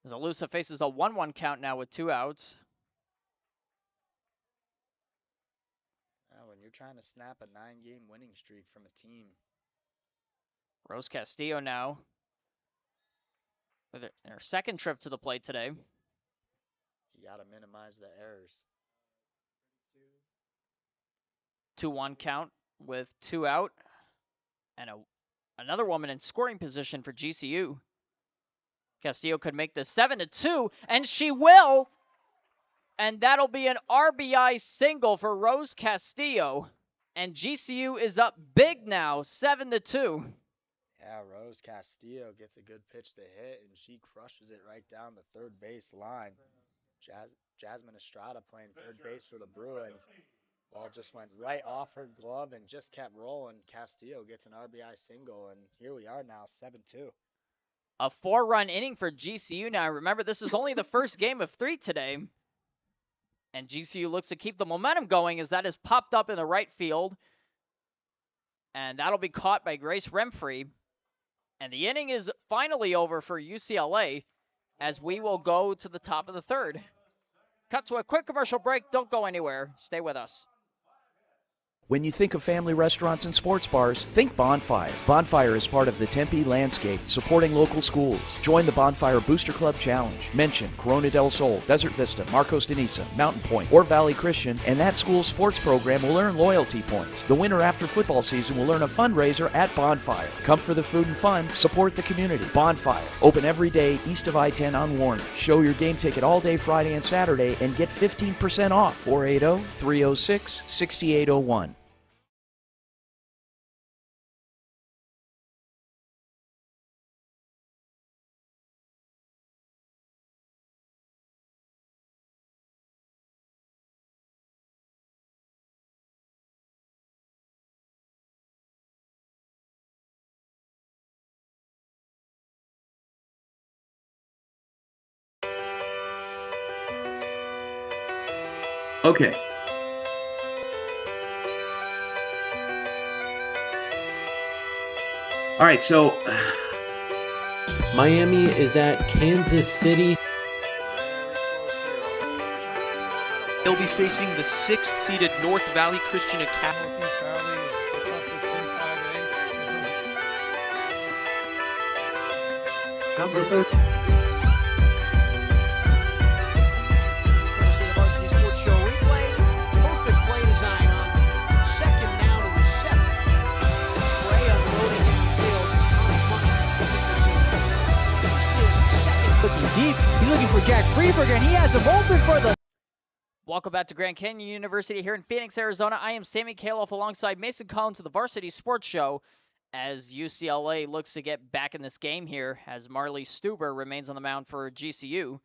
As Alusa faces a 1-1 count now with 2 outs. When you're trying to snap a 9-game winning streak from a team. Rose Castillo now with her second trip to the plate today. You got to minimize the errors. 2-1 count with 2 out. And another woman in scoring position for GCU. Castillo could make this 7-2, and she will. And that'll be an RBI single for Rose Castillo. And GCU is up big now, 7-2. Yeah, Rose Castillo gets a good pitch to hit, and she crushes it right down the third base line. Jasmine Estrada playing third base for the Bruins. Ball just went right off her glove and just kept rolling. Castillo gets an RBI single, and here we are now, 7-2. A 4-run inning for GCU now. Remember, this is only the first game of 3 today. And GCU looks to keep the momentum going as that is popped up in the right field. And that'll be caught by Grace Remfrey. And the inning is finally over for UCLA as we will go to the top of the third. Cut to a quick commercial break. Don't go anywhere. Stay with us. When you think of family restaurants and sports bars, think Bonfire. Bonfire is part of the Tempe landscape, supporting local schools. Join the Bonfire Booster Club Challenge. Mention Corona del Sol, Desert Vista, Marcos de Niza, Mountain Point, or Valley Christian, and that school's sports program will earn loyalty points. The winner after football season will earn a fundraiser at Bonfire. Come for the food and fun, support the community. Bonfire, open every day east of I-10 on Warner. Show your game ticket all day Friday and Saturday and get 15% off. 480-306-6801. Okay. All right, so Miami is at Kansas City. They'll be facing the 6th seeded North Valley Christian Academy. Number 30. Deep. He's looking for Jack Freeberger, and he has him open for the... Welcome back to Grand Canyon University here in Phoenix, Arizona. I am Sammy Kaloff alongside Mason Collins of the Varsity Sports Show as UCLA looks to get back in this game here as Marley Stuber remains on the mound for GCU.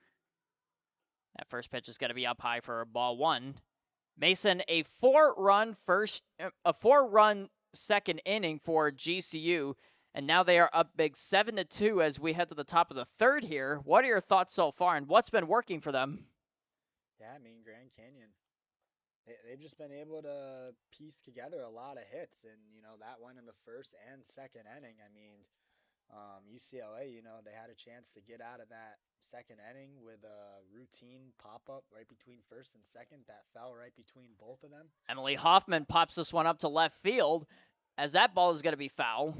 That first pitch is going to be up high for ball 1. Mason, a 4-run second inning for GCU. And now they are up big 7-2 as we head to the top of the third here. What are your thoughts so far, and what's been working for them? Yeah, I mean, Grand Canyon they've just been able to piece together a lot of hits, and that went in the first and second inning. I mean, UCLA, they had a chance to get out of that second inning with a routine pop up right between first and second that fell right between both of them. Emily Hoffman pops this one up to left field, as that ball is going to be foul.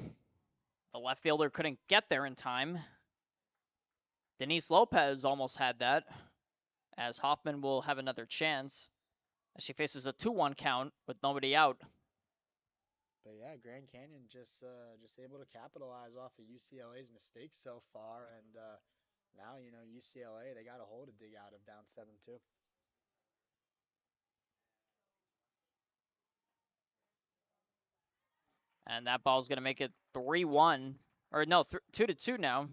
The left fielder couldn't get there in time. Denise Lopez almost had that, as Hoffman will have another chance as she faces a 2-1 count with nobody out. But yeah, Grand Canyon just able to capitalize off of UCLA's mistakes so far, and now UCLA, they got a hole to dig out of, down 7-2. And that ball's going to make it 3-1, or no, 2-2 now.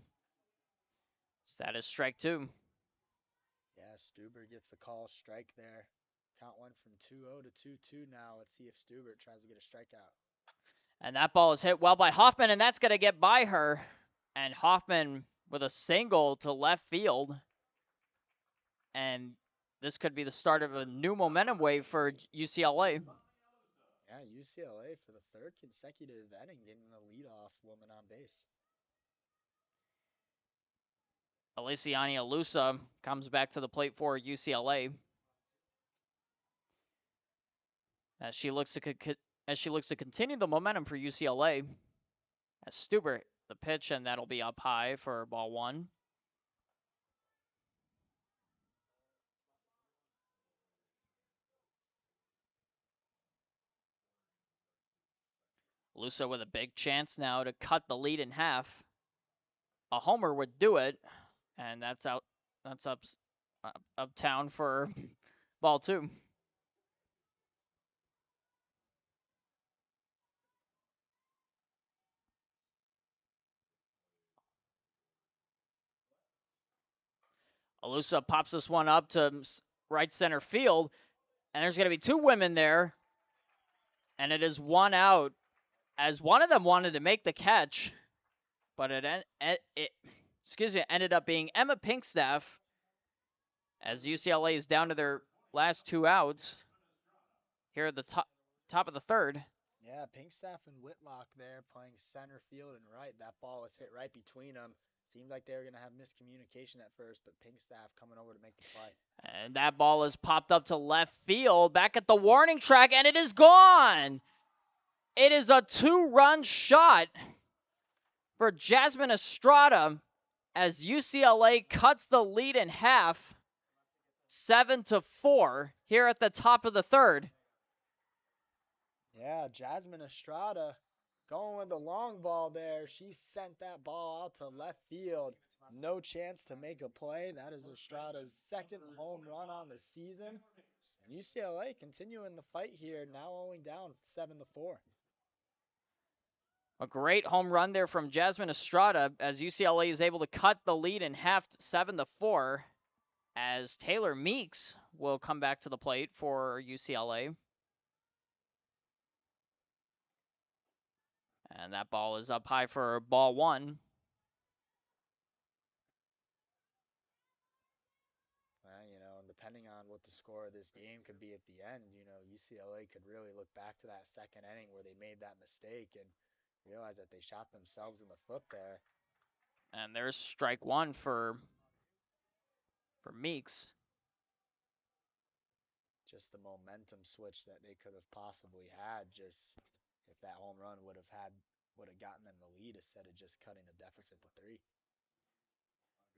So that is strike 2. Yeah, Stuber gets the call, strike there. Count went from 2-0 to 2-2 now. Let's see if Stuber tries to get a strikeout. And that ball is hit well by Hoffman, and that's going to get by her. And Hoffman with a single to left field. And this could be the start of a new momentum wave for UCLA. Yeah, UCLA for the third consecutive inning getting the leadoff woman on base. Aliciani Alusa comes back to the plate for UCLA. As she looks to continue the momentum for UCLA. As Stuber the pitch, and that'll be up high for ball 1. Lusa with a big chance now to cut the lead in half. A homer would do it, and that's out. That's uptown for ball 2. Alusa pops this one up to right center field, and there's going to be 2 women there, and it is 1 out, as one of them wanted to make the catch, but it ended up being Emma Pinkstaff, as UCLA is down to their last 2 outs here at the top of the third. Yeah, Pinkstaff and Whitlock there playing center field and right. That ball was hit right between them. Seemed like they were going to have miscommunication at first, but Pinkstaff coming over to make the play. And that ball is popped up to left field, back at the warning track, and it is gone. It is a 2-run shot for Jasmine Estrada as UCLA cuts the lead in half, 7-4 here at the top of the third. Yeah, Jasmine Estrada going with the long ball there. She sent that ball out to left field. No chance to make a play. That is Estrada's second home run on the season. UCLA continuing the fight here, now only down 7-4. A great home run there from Jasmine Estrada as UCLA is able to cut the lead in half, 7-4, as Taylor Meeks will come back to the plate for UCLA. And that ball is up high for ball 1. Depending on what the score of this game could be at the end, UCLA could really look back to that second inning where they made that mistake and realize that they shot themselves in the foot there. And there's strike 1 for Meeks. Just the momentum switch that they could have possibly had, just if that home run would have gotten them the lead instead of just cutting the deficit to 3.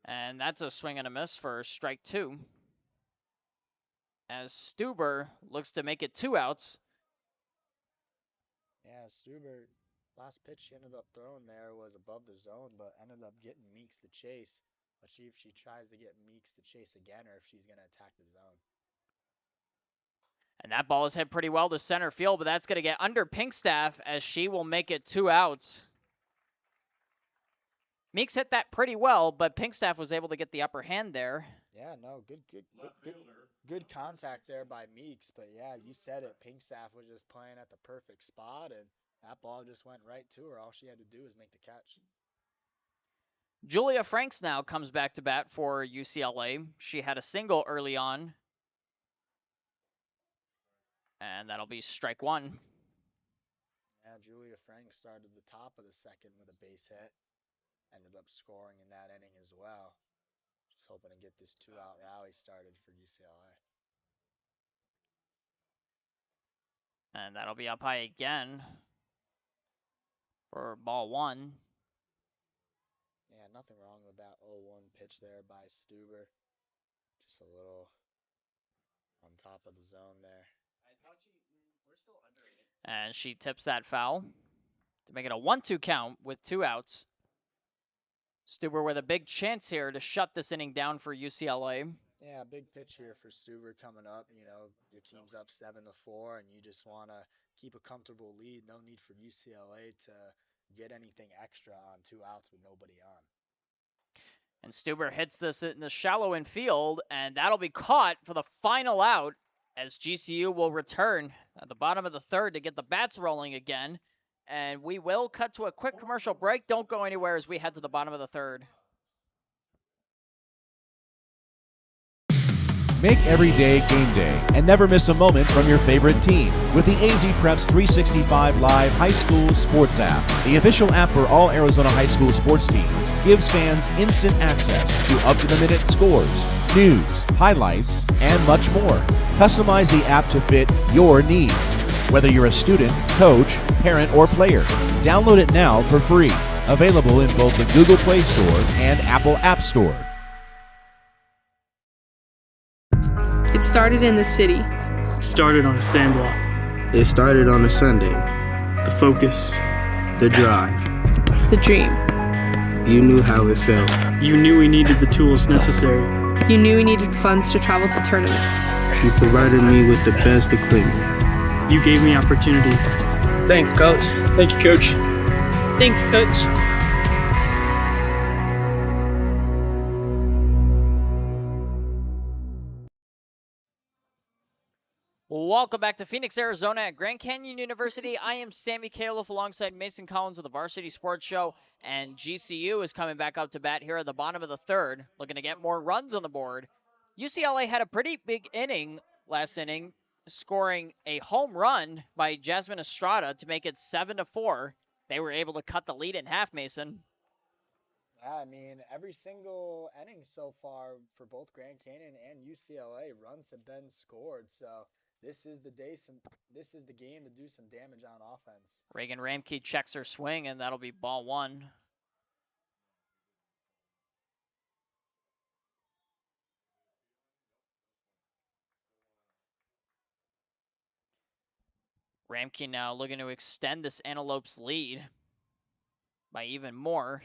And that's a swing and a miss for strike 2. As Stuber looks to make it 2 outs. Yeah, Stuber, last pitch she ended up throwing there was above the zone, but ended up getting Meeks to chase. Let's see if she tries to get Meeks to chase again or if she's going to attack the zone. And that ball is hit pretty well to center field, but that's going to get under Pinkstaff as she will make it 2 outs. Meeks hit that pretty well, but Pinkstaff was able to get the upper hand there. Yeah, no, good contact there by Meeks, but yeah, you said it. Pinkstaff was just playing at the perfect spot, and that ball just went right to her. All she had to do was make the catch. Julia Franks now comes back to bat for UCLA. She had a single early on. And that'll be strike one. Yeah, Julia Frank started the top of the second with a base hit. Ended up scoring in that inning as well. Just hoping to get this 2-out rally started for UCLA. And that'll be up high again for ball one. Yeah, nothing wrong with that 0-1 pitch there by Stuber. Just a little on top of the zone there. And she tips that foul to make it a 1-2 count with 2 outs. Stuber with a big chance here to shut this inning down for UCLA. Yeah, big pitch here for Stuber coming up. You know, your team's up 7-4, and you just want to keep a comfortable lead. No need for UCLA to get anything extra on 2 outs with nobody on. And Stuber hits this in the shallow infield, and that'll be caught for the final out as GCU will return at the bottom of the third to get the bats rolling again. And we will cut to a quick commercial break. Don't go anywhere as we head to the bottom of the third. Make every day game day and never miss a moment from your favorite team with the AZ Preps 365 Live High School Sports app. The official app for all Arizona high school sports teams gives fans instant access to up-to-the-minute scores, news, highlights, and much more. Customize the app to fit your needs, whether you're a student, coach, parent, or player. Download it now for free. Available in both the Google Play Store and Apple App Store. It started in the city. It started on a sandlot. It started on a Sunday. The focus. The drive. The dream. You knew how it felt. You knew we needed the tools necessary. You knew we needed funds to travel to tournaments. You provided me with the best equipment. You gave me opportunity. Thanks, Coach. Thank you, Coach. Thanks, Coach. Welcome back to Phoenix, Arizona at Grand Canyon University. I am Sammy Califf alongside Mason Collins of the Varsity Sports Show, and GCU is coming back up to bat here at the bottom of the third, looking to get more runs on the board. UCLA had a pretty big inning last inning, scoring a home run by Jasmine Estrada to make it 7-4. They were able to cut the lead in half, Mason. Yeah, I mean, every single inning so far for both Grand Canyon and UCLA, runs have been scored, so this is the game to do some damage on offense. Reagan Ramke checks her swing, and that'll be ball one. Ramke now looking to extend this Antelope's lead by even more,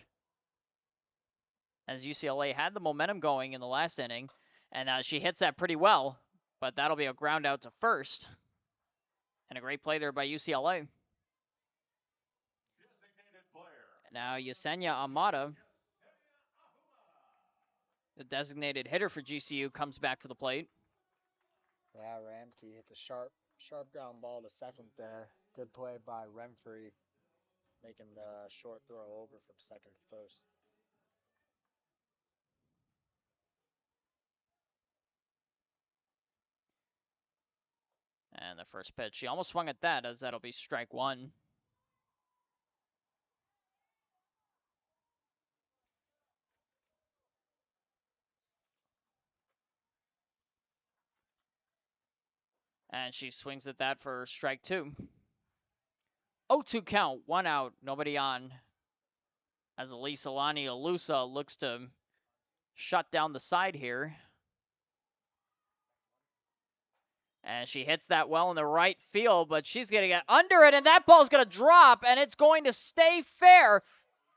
as UCLA had the momentum going in the last inning, and she hits that pretty well, but that'll be a ground out to first. And a great play there by UCLA. Now Yesenia Amada, the designated hitter for GCU, comes back to the plate. Yeah, Ramke hits a sharp ground ball to second there. Good play by Renfrey, making the short throw over from second to first. And the first pitch, she almost swung at that, as that'll be strike one. And she swings at that for strike two. 0-2 count, 1 out, nobody on. As Elisa Lani Alusa looks to shut down the side here. And she hits that well in the right field, but she's going to get under it, and that ball's going to drop, and it's going to stay fair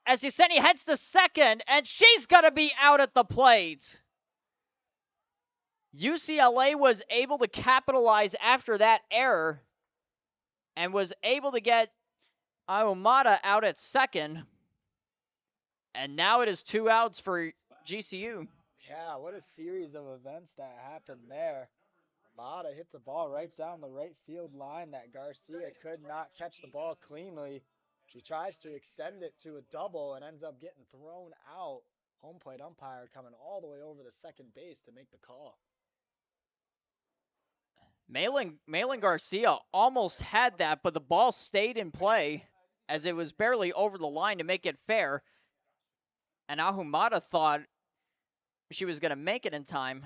as Yesenia heads to second, and she's going to be out at the plate. UCLA was able to capitalize after that error and was able to get Ahumada out at second. And now it is 2 outs for GCU. Yeah, what a series of events that happened there. Ahumada hits a ball right down the right field line that Garcia could not catch the ball cleanly. She tries to extend it to a double and ends up getting thrown out. Home plate umpire coming all the way over the second base to make the call. Malin Garcia almost had that, but the ball stayed in play as it was barely over the line to make it fair. And Ahumada thought she was going to make it in time,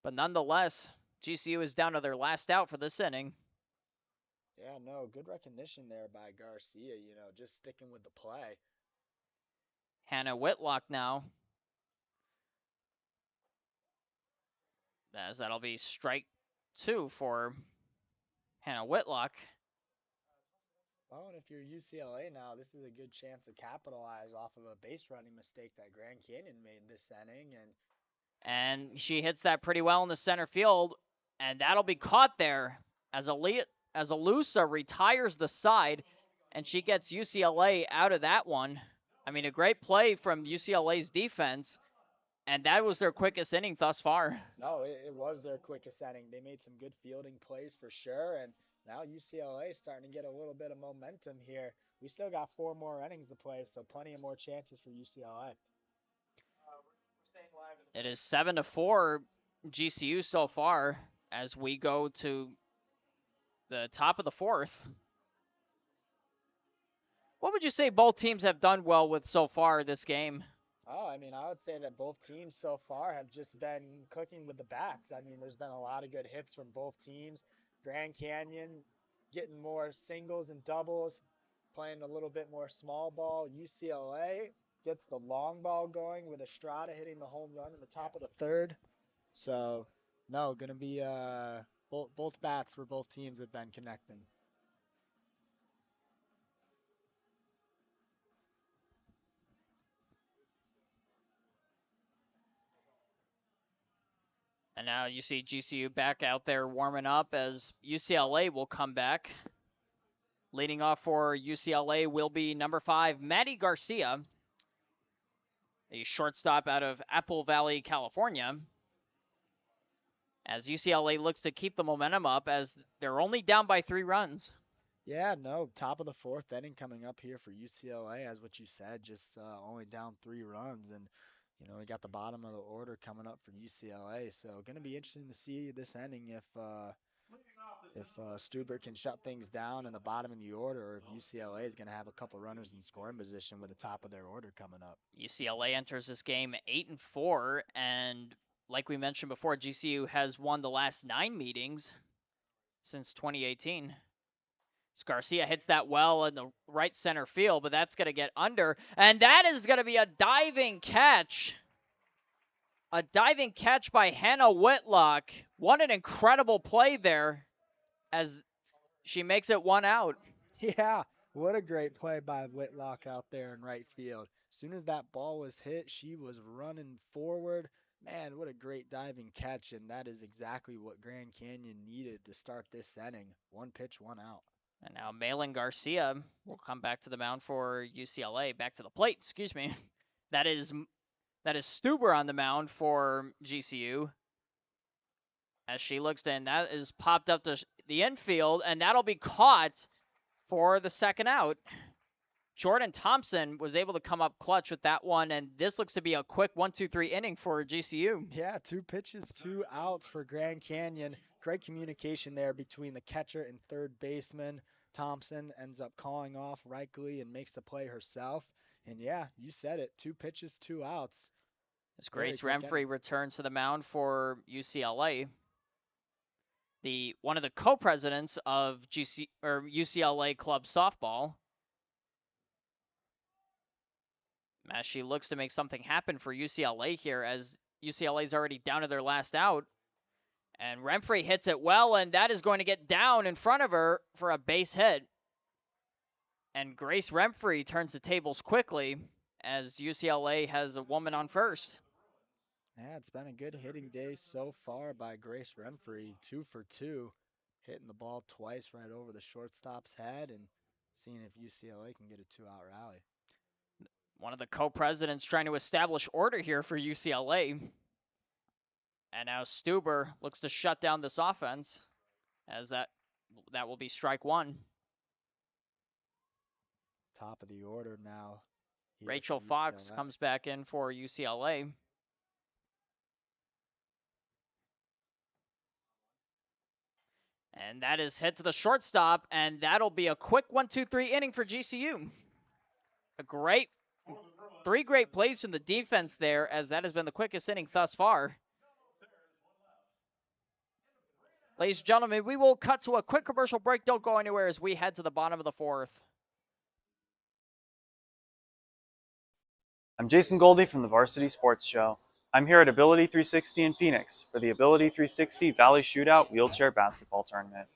but nonetheless, GCU is down to their last out for this inning. Yeah, no, good recognition there by Garcia, just sticking with the play. Hannah Whitlock now, as that'll be strike 2 for Hannah Whitlock. Oh, and if you're UCLA now, this is a good chance to capitalize off of a base running mistake that Grand Canyon made this inning. And she hits that pretty well in the center field, and that'll be caught there as Alusa retires the side, and she gets UCLA out of that one. I mean, a great play from UCLA's defense, and that was their quickest inning thus far. No, it was their quickest inning. They made some good fielding plays for sure, and now UCLA is starting to get a little bit of momentum here. We still got 4 more innings to play, so plenty of more chances for UCLA. It is 7-4 GCU so far as we go to the top of the 4th. What would you say both teams have done well with so far this game? Oh, I mean, I would say that both teams so far have just been cooking with the bats. I mean, there's been a lot of good hits from both teams. Grand Canyon getting more singles and doubles, playing a little bit more small ball. UCLA gets the long ball going with Estrada hitting the home run in the top of the 3rd. So, no, going to be both bats for both teams have been connecting. And now you see GCU back out there warming up as UCLA will come back. Leading off for UCLA will be number 5, Maddie Garcia, a shortstop out of Apple Valley, California. As UCLA looks to keep the momentum up as they're only down by 3 runs. Yeah, no, top of the 4th inning coming up here for UCLA, as what you said, just only down 3 runs. And, we got the bottom of the order coming up for UCLA. So going to be interesting to see this inning if Stuber can shut things down in the bottom of the order, or if UCLA is going to have a couple runners in scoring position with the top of their order coming up. UCLA enters this game 8-4, and like we mentioned before, GCU has won the last 9 meetings since 2018. Garcia hits that well in the right center field, but that's going to get under, and that is going to be a diving catch. A diving catch by Hannah Whitlock. What an incredible play there as she makes it 1 out. Yeah, what a great play by Whitlock out there in right field. As soon as that ball was hit, she was running forward. Man, what a great diving catch, and that is exactly what Grand Canyon needed to start this inning. 1 pitch, 1 out. And now Malin Garcia will come back to the mound for UCLA. Back to the plate, excuse me. That is Stuber on the mound for GCU. As she looks in, that is popped up to the infield, and that'll be caught for the 2nd out. Jordan Thompson was able to come up clutch with that one, and this looks to be a quick 1-2-3 inning for GCU. Yeah, 2 pitches, 2 outs for Grand Canyon. Great communication there between the catcher and 3rd baseman. Thompson ends up calling off Reichely and makes the play herself. And yeah, you said it, 2 pitches, 2 outs. As Grace Remfrey returns to the mound for UCLA. One of the co-presidents of UCLA club softball. As she looks to make something happen for UCLA here, as UCLA's already down to their last out. And Remfrey hits it well, and that is going to get down in front of her for a base hit. And Grace Remfrey turns the tables quickly as UCLA has a woman on first. Yeah, it's been a good hitting day so far by Grace Remfrey. 2 for 2, hitting the ball twice right over the shortstop's head and seeing if UCLA can get a 2-out rally. One of the co-presidents trying to establish order here for UCLA. And now Stuber looks to shut down this offense as that will be strike 1. Top of the order now. Rachel Fox comes back in for UCLA. And that is hit to the shortstop, and that'll be a quick 1-2-3 inning for GCU. Three great plays from the defense there, as that has been the quickest inning thus far. Ladies and gentlemen, we will cut to a quick commercial break. Don't go anywhere as we head to the bottom of the fourth. I'm Jason Goldie from the Varsity Sports Show. I'm here at Ability 360 in Phoenix for the Ability 360 Valley Shootout Wheelchair Basketball Tournament.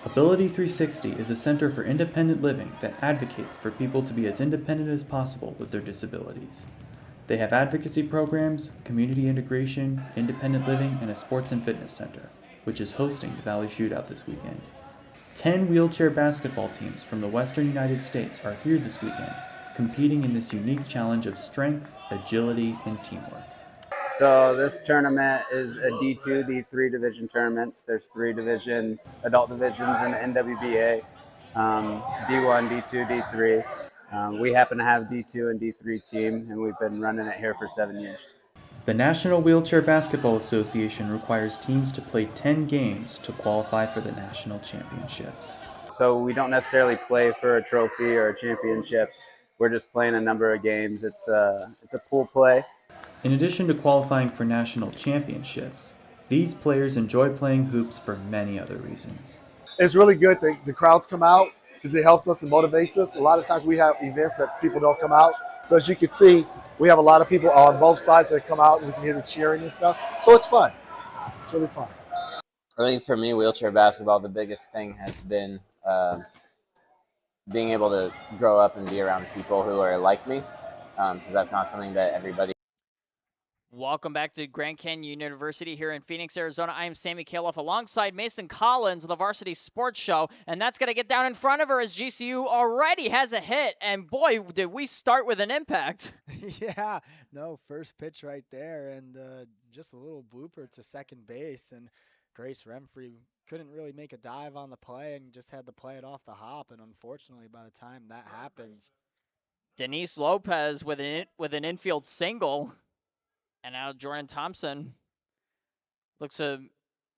Ability 360 is a center for independent living that advocates for people to be as independent as possible with their disabilities. They have advocacy programs, community integration, independent living, and a sports and fitness center, which is hosting the Valley Shootout this weekend. 10 wheelchair basketball teams from the Western United States are here this weekend, competing in this unique challenge of strength, agility, and teamwork. So this tournament is a D2, D3 division tournaments. There's 3 divisions, adult divisions in the NWBA, D1, D2, D3. We happen to have D2 and D3 team, and we've been running it here for 7 years. The National Wheelchair Basketball Association requires teams to play 10 games to qualify for the national championships. So we don't necessarily play for a trophy or a championship. We're just playing a number of games. It's a pool play. In addition to qualifying for national championships, these players enjoy playing hoops for many other reasons. It's really good that the crowds come out because it helps us and motivates us. A lot of times we have events that people don't come out. So as you can see, we have a lot of people on both sides that come out and we can hear the cheering and stuff. So it's fun. It's really fun. I think for me, wheelchair basketball, the biggest thing has been being able to grow up and be around people who are like me, because that's not something that everybody. Welcome back to Grand Canyon University here in Phoenix, Arizona. I am Sammy Kaloff alongside Mason Collins of the Varsity Sports Show, and that's going to get down in front of her as GCU already has a hit, and boy, did we start with an impact. Yeah, no, first pitch right there, and just a little blooper to second base, and Grace Remfrey couldn't really make a dive on the play and just had to play it off the hop, and unfortunately, by the time that happens, Denise Lopez with an infield single. And now Jordan Thompson looks to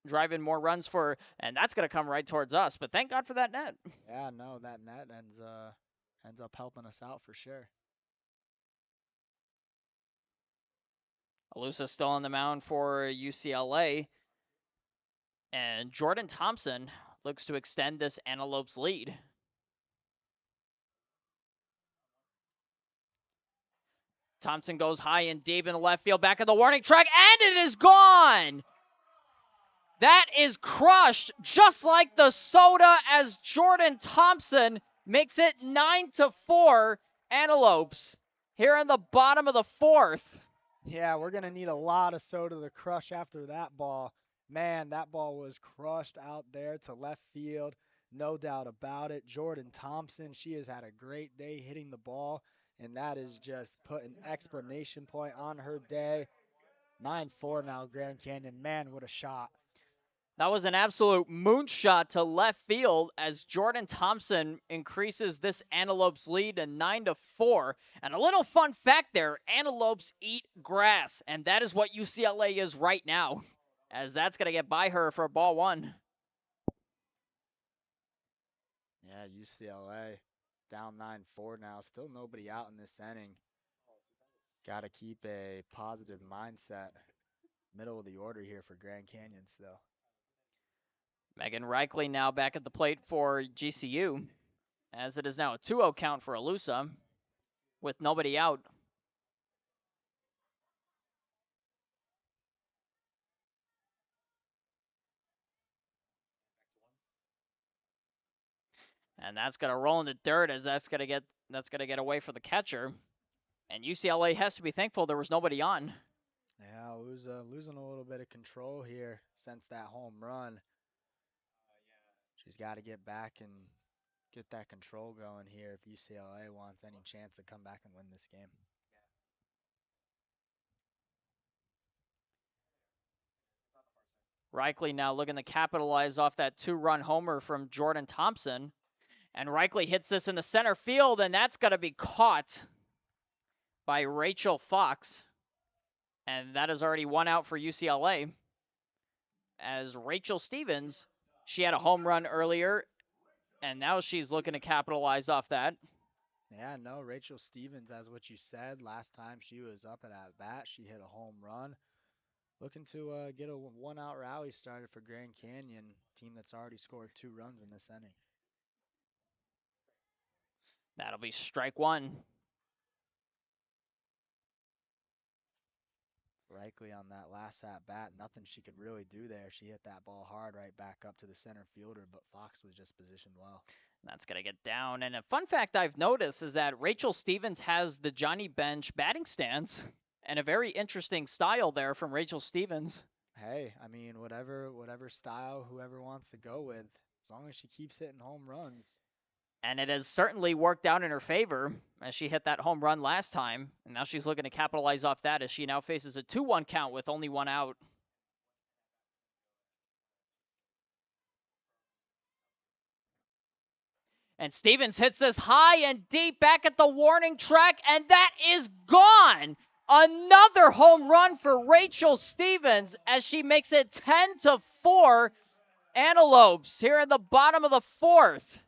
drive in more runs and that's going to come right towards us. But thank God for that net. Yeah, no, that net ends up helping us out for sure. Alusa still on the mound for UCLA. And Jordan Thompson looks to extend this Antelopes lead. Thompson goes high and deep in the left field, back of the warning track, and it is gone! That is crushed, just like the soda, as Jordan Thompson makes it 9-4 Antelopes here in the bottom of the fourth. Yeah, we're going to need a lot of soda to crush after that ball. Man, that ball was crushed out there to left field, no doubt about it. Jordan Thompson, she has had a great day hitting the ball. And that is just put an exclamation point on her day. 9-4 now, Grand Canyon. Man, what a shot. That was an absolute moonshot to left field as Jordan Thompson increases this Antelopes lead to 9-4. And a little fun fact there, Antelopes eat grass. And that is what UCLA is right now, as that's going to get by her for ball 1. Yeah, UCLA. Down 9-4 now. Still nobody out in this inning. Got to keep a positive mindset. Middle of the order here for Grand Canyon still. Megan Reichley now back at the plate for GCU, as it is now a 2-0 count for Alusa with nobody out. And that's going to roll in the dirt as that's going to get away for the catcher. And UCLA has to be thankful there was nobody on. Yeah, losing a little bit of control here since that home run. She's got to get back and get that control going here if UCLA wants any chance to come back and win this game. Reichley now looking to capitalize off that 2-run homer from Jordan Thompson. And Reichley hits this in the center field, and that's going to be caught by Rachel Fox. And that is already 1 out for UCLA, as Rachel Stevens She had a home run earlier, and now she's looking to capitalize off that. Yeah, no, Rachel Stevens, as what you said, last time she was up at bat, she hit a home run. Looking to get a one-out rally started for Grand Canyon, team that's already scored 2 runs in this inning. That'll be strike one. Likely on that last at bat, nothing she could really do there. She hit that ball hard right back up to the center fielder, but Fox was just positioned well. That's going to get down. And a fun fact I've noticed is that Rachel Stevens has the Johnny Bench batting stance, and a very interesting style there from Rachel Stevens. Hey, I mean, whatever style whoever wants to go with, as long as she keeps hitting home runs. And it has certainly worked out in her favor as she hit that home run last time. And now she's looking to capitalize off that as she now faces a 2-1 count with only 1 out. And Stevens hits this high and deep back at the warning track, and that is gone. Another home run for Rachel Stevens as she makes it 10-4 Antelopes here in the bottom of the 4th.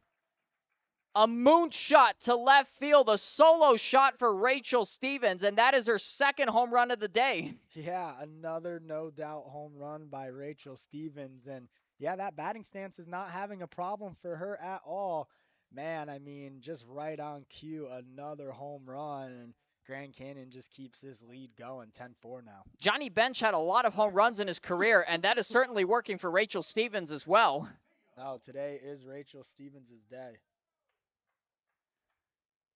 A moonshot to left field, a solo shot for Rachel Stevens, and that is her 2nd home run of the day. Yeah, another no doubt home run by Rachel Stevens. And yeah, that batting stance is not having a problem for her at all. Man, I mean, just right on cue, another home run. And Grand Canyon just keeps this lead going, 10-4 now. Johnny Bench had a lot of home runs in his career, and that is certainly working for Rachel Stevens as well. No, today is Rachel Stevens' day.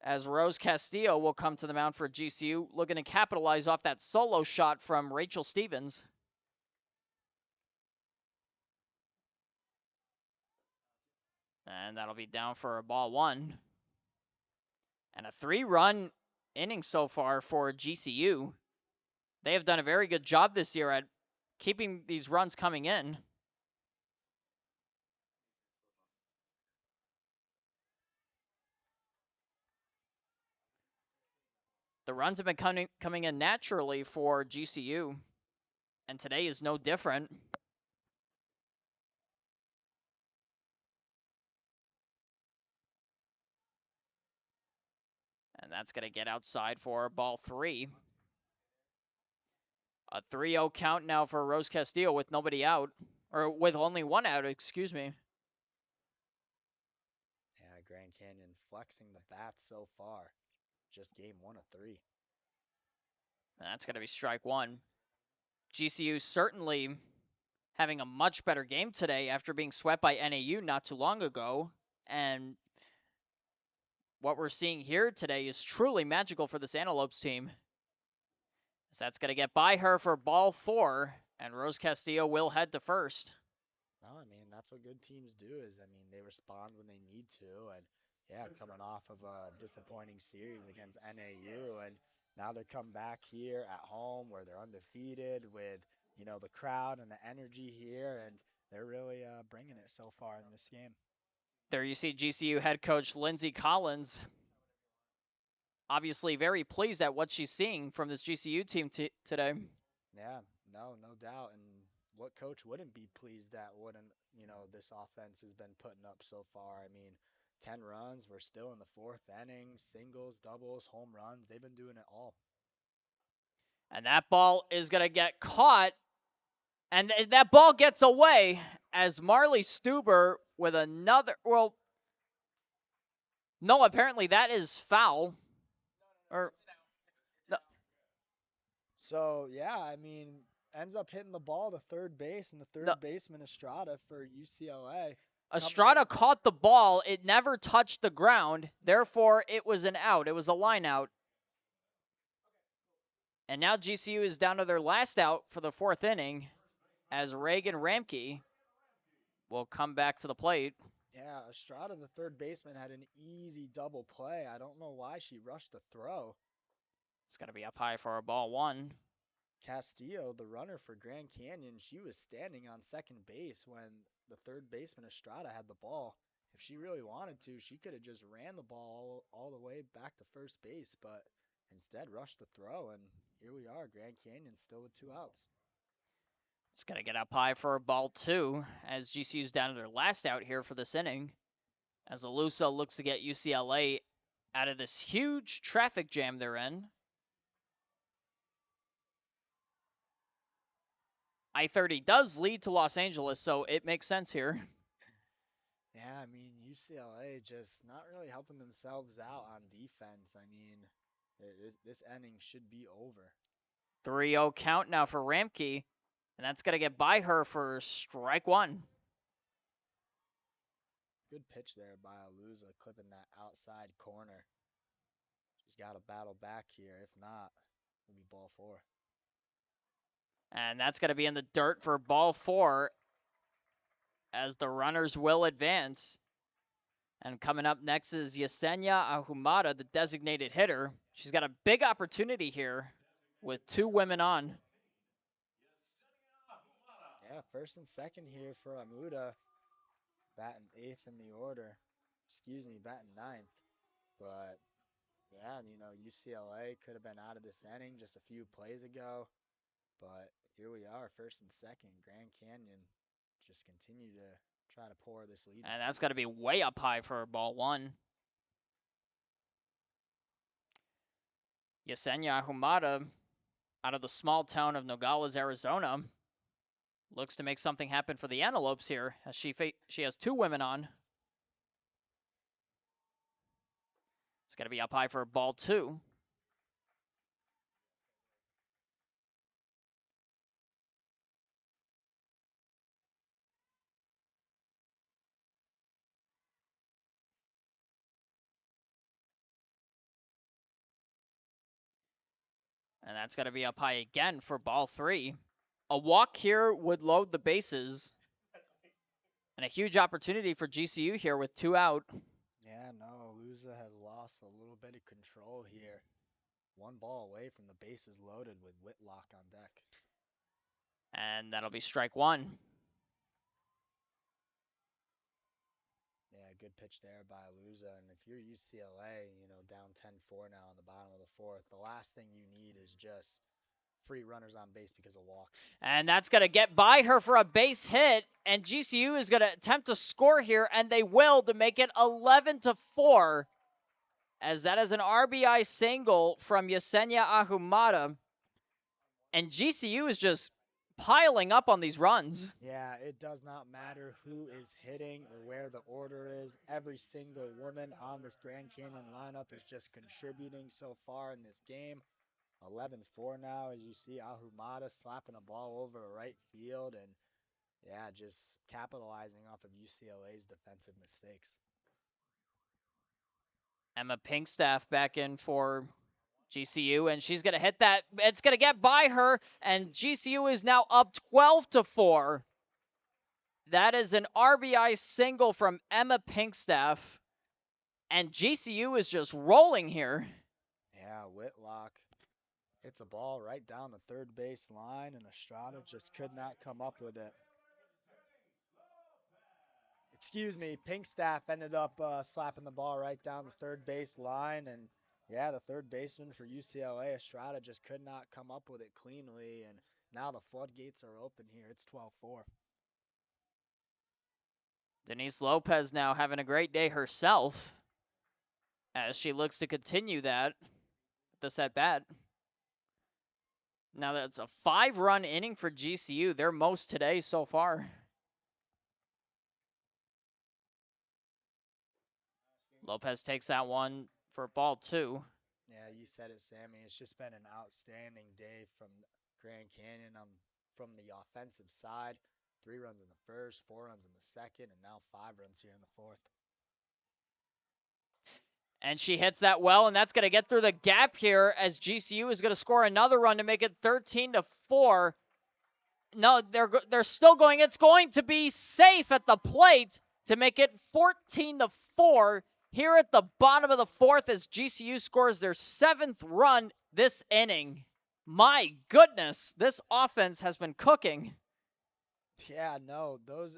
As Rose Castillo will come to the mound for GCU, looking to capitalize off that solo shot from Rachel Stevens. And that'll be down for a ball 1. And a 3-run inning so far for GCU. They have done a very good job this year at keeping these runs coming in. The runs have been coming in naturally for GCU, and today is no different. And that's going to get outside for ball 3. A 3-0 count now for Rose Castillo with nobody out, or with only 1 out, excuse me. Yeah, Grand Canyon flexing the bats so far. Just game 1 of 3. And that's going to be strike 1. GCU certainly having a much better game today after being swept by NAU not too long ago. And what we're seeing here today is truly magical for this Antelopes team. So that's going to get by her for ball 4, and Rose Castillo will head to first. No, I mean, that's what good teams do is, I mean, they respond when they need to. And, yeah, coming off of a disappointing series against NAU, and now they're coming back here at home where they're undefeated with, you know, the crowd and the energy here, and they're really bringing it so far in this game. There you see GCU head coach Lindsey Collins, obviously very pleased at what she's seeing from this GCU team today. Yeah, no doubt. And what coach wouldn't be pleased at what, you know, this offense has been putting up so far? I mean, 10 runs, we're still in the 4th inning, singles, doubles, home runs. They've been doing it all. And that ball is going to get caught, and that ball gets away as Marley Stuber with another, well, no, apparently that is foul. Or no. So, yeah, I mean, ends up hitting the ball to third base, and the third baseman, Estrada, for UCLA. Estrada caught the ball. It never touched the ground. Therefore, it was an out. It was a line out. And now GCU is down to their last out for the 4th inning as Reagan Ramke will come back to the plate. Yeah, Estrada, the third baseman, had an easy double play. I don't know why she rushed the throw. It's going to be up high for a ball 1. Castillo, the runner for Grand Canyon, she was standing on second base when the third baseman Estrada had the ball. If she really wanted to, she could have just ran the ball all the way back to first base, but instead rushed the throw, and here we are, Grand Canyon still with 2 outs. It's going to get up high for a ball 2 as GCU's down to their last out here for this inning. As Alusa looks to get UCLA out of this huge traffic jam they're in. I-30 does lead to Los Angeles, so it makes sense here. Yeah, I mean, UCLA just not really helping themselves out on defense. I mean, this inning should be over. 3-0 count now for Ramke, and that's going to get by her for strike 1. Good pitch there by Alusa, clipping that outside corner. She's got to battle back here. If not, it'll be ball 4. And that's going to be in the dirt for ball 4 as the runners will advance. And coming up next is Yesenia Ahumada, the designated hitter. She's got a big opportunity here with 2 women on. Yeah, first and second here for Amuda. Batting 8th in the order. Excuse me, batting 9th. But, yeah, you know, UCLA could have been out of this inning just a few plays ago. But here we are, first and second. Grand Canyon just continue to try to pour this lead. And that's got to be way up high for ball 1. Yesenia Ahumada, out of the small town of Nogales, Arizona, looks to make something happen for the Antelopes here as she has 2 women on. It's got to be up high for ball 2. And that's got to be up high again for ball 3. A walk here would load the bases. And a huge opportunity for GCU here with 2 out. Yeah, no, Alusa has lost a little bit of control here. 1 ball away from the bases loaded with Whitlock on deck. And that'll be strike 1. Yeah, good pitch there by Alusa. And if you're UCLA, you know, down 10-4 now in the bottom of the 4th, the last thing you need is just free runners on base because of walks. And that's going to get by her for a base hit. And GCU is going to attempt to score here, and they will to make it 11-4. As that is an RBI single from Yesenia Ahumada. And GCU is just piling up on these runs. Yeah, it does not matter who is hitting or where the order is. Every single woman on this Grand Canyon lineup is just contributing so far in this game. 11-4 now, as you see Ahumada slapping a ball over right field and, yeah, just capitalizing off of UCLA's defensive mistakes. Emma Pinkstaff back in for GCU, and she's going to hit that. It's going to get by her, and GCU is now up 12-4. That is an RBI single from Emma Pinkstaff, and GCU is just rolling here. Yeah, Whitlock hits a ball right down the third base line, and Estrada just could not come up with it. Excuse me, Pinkstaff ended up slapping the ball right down the third base line, and yeah, the third baseman for UCLA, Estrada, just could not come up with it cleanly, and now the floodgates are open here. It's 12-4. Denise Lopez now having a great day herself as she looks to continue that this at bat. Now that's a 5-run inning for GCU, their most today so far. Lopez takes that one for ball 2. Yeah, you said it, Sammy. It's just been an outstanding day from Grand Canyon from the offensive side. 3 runs in the first, 4 runs in the second, and now 5 runs here in the 4th. And she hits that well, and that's going to get through the gap here as GCU is going to score another run to make it 13-4. No, they're still going. It's going to be safe at the plate to make it 14-4 here at the bottom of the 4th as GCU scores their 7th run this inning. My goodness, this offense has been cooking. Yeah, no, those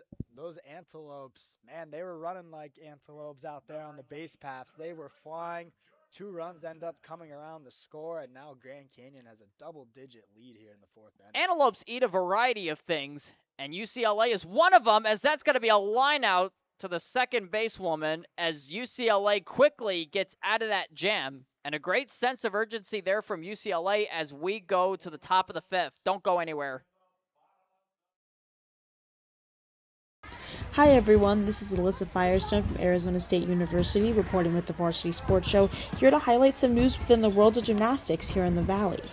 Antelopes, man, they were running like antelopes out there on the base paths. They were flying. 2 runs end up coming around the score, and now Grand Canyon has a double-digit lead here in the 4th inning. Antelopes eat a variety of things, and UCLA is one of them, as that's going to be a line out to the second basewoman as UCLA quickly gets out of that jam. And a great sense of urgency there from UCLA as we go to the top of the 5th. Don't go anywhere. Hi everyone, this is Alyssa Firestone from Arizona State University reporting with the Varsity Sports Show, here to highlight some news within the world of gymnastics here in the Valley.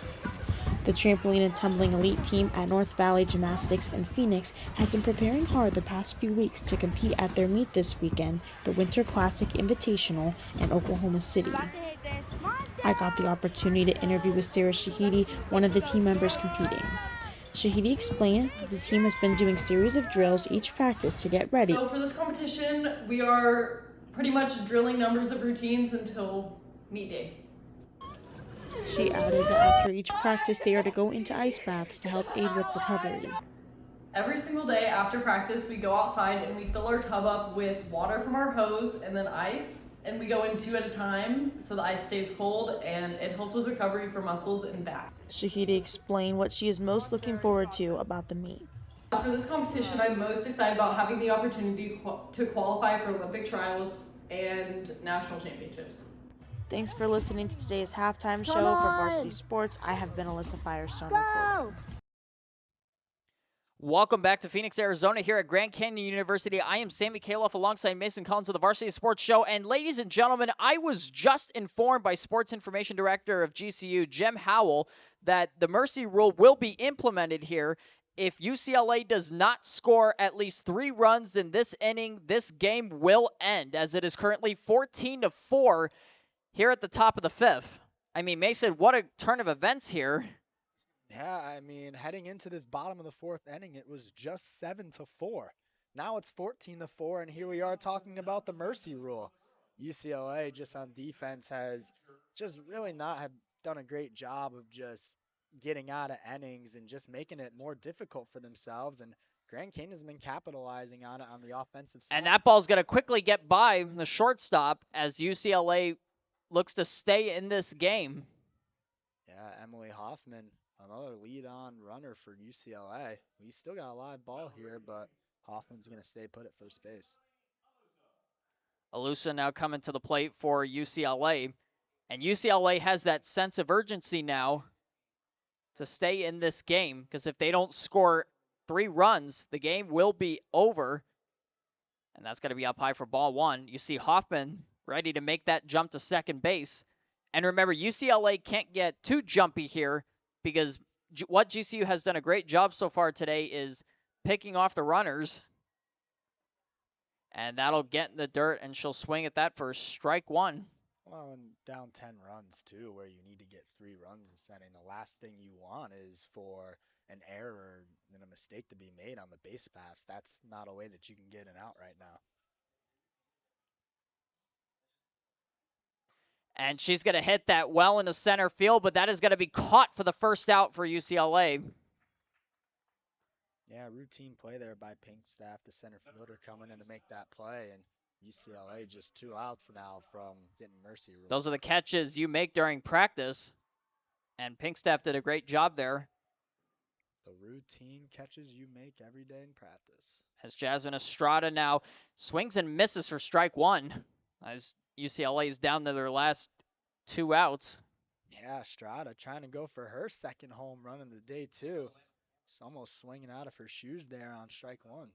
The trampoline and tumbling elite team at North Valley Gymnastics in Phoenix has been preparing hard the past few weeks to compete at their meet this weekend, the Winter Classic Invitational in Oklahoma City. I got the opportunity to interview with Sarah Shahidi, one of the team members competing. Shahidi explained that the team has been doing series of drills each practice to get ready. So for this competition, we are pretty much drilling numbers of routines until meet day. She added that after each practice, they are to go into ice baths to help aid with recovery. Every single day after practice, we go outside and we fill our tub up with water from our hose and then ice. And we go in 2 at a time so the ice stays cold and it helps with recovery for muscles and back. Shahidi explained what she is most looking forward to about the meet. For this competition, I'm most excited about having the opportunity to qualify for Olympic trials and national championships. Thanks for listening to today's halftime show for Varsity Sports. I have been Alyssa Firestone reporting. Welcome back to Phoenix, Arizona, here at Grand Canyon University. I am Sammy Kaloff alongside Mason Collins of the Varsity Sports Show. And ladies and gentlemen, I was just informed by Sports Information Director of GCU, Jim Howell, that the mercy rule will be implemented here. If UCLA does not score at least 3 runs in this inning, this game will end, as it is currently 14-4 here at the top of the 5th. I mean, Mason, what a turn of events here. Yeah, I mean, heading into this bottom of the 4th inning, it was just 7-4. Now it's 14-4, and here we are talking about the mercy rule. UCLA just on defense has just really not have done a great job of just getting out of innings and just making it more difficult for themselves. And Grand Canyon's been capitalizing on it on the offensive side. And that ball's going to quickly get by the shortstop as UCLA looks to stay in this game. Yeah, Emily Hoffman, another lead-on runner for UCLA. We still got a live ball here, but Hoffman's going to stay put at first base. Alusa now coming to the plate for UCLA. And UCLA has that sense of urgency now to stay in this game, because if they don't score 3 runs, the game will be over. And that's going to be up high for ball 1. You see Hoffman ready to make that jump to second base. And remember, UCLA can't get too jumpy here, because what GCU has done a great job so far today is picking off the runners. And that'll get in the dirt, and she'll swing at that for strike 1. Well, and down 10 runs, too, where you need to get 3 runs in setting. The last thing you want is for an error and a mistake to be made on the base paths. That's not a way that you can get an out right now. And she's going to hit that well into center field, but that is going to be caught for the first out for UCLA. Yeah, routine play there by Pinkstaff, the center fielder, coming in to make that play. And UCLA just 2 outs now from getting mercy rule. Those are the catches you make during practice. And Pinkstaff did a great job there. The routine catches you make every day in practice. As Jasmine Estrada now swings and misses for strike 1. As UCLA is down to their last 2 outs. Yeah, Estrada trying to go for her second home run of the day, too. She's almost swinging out of her shoes there on strike 1.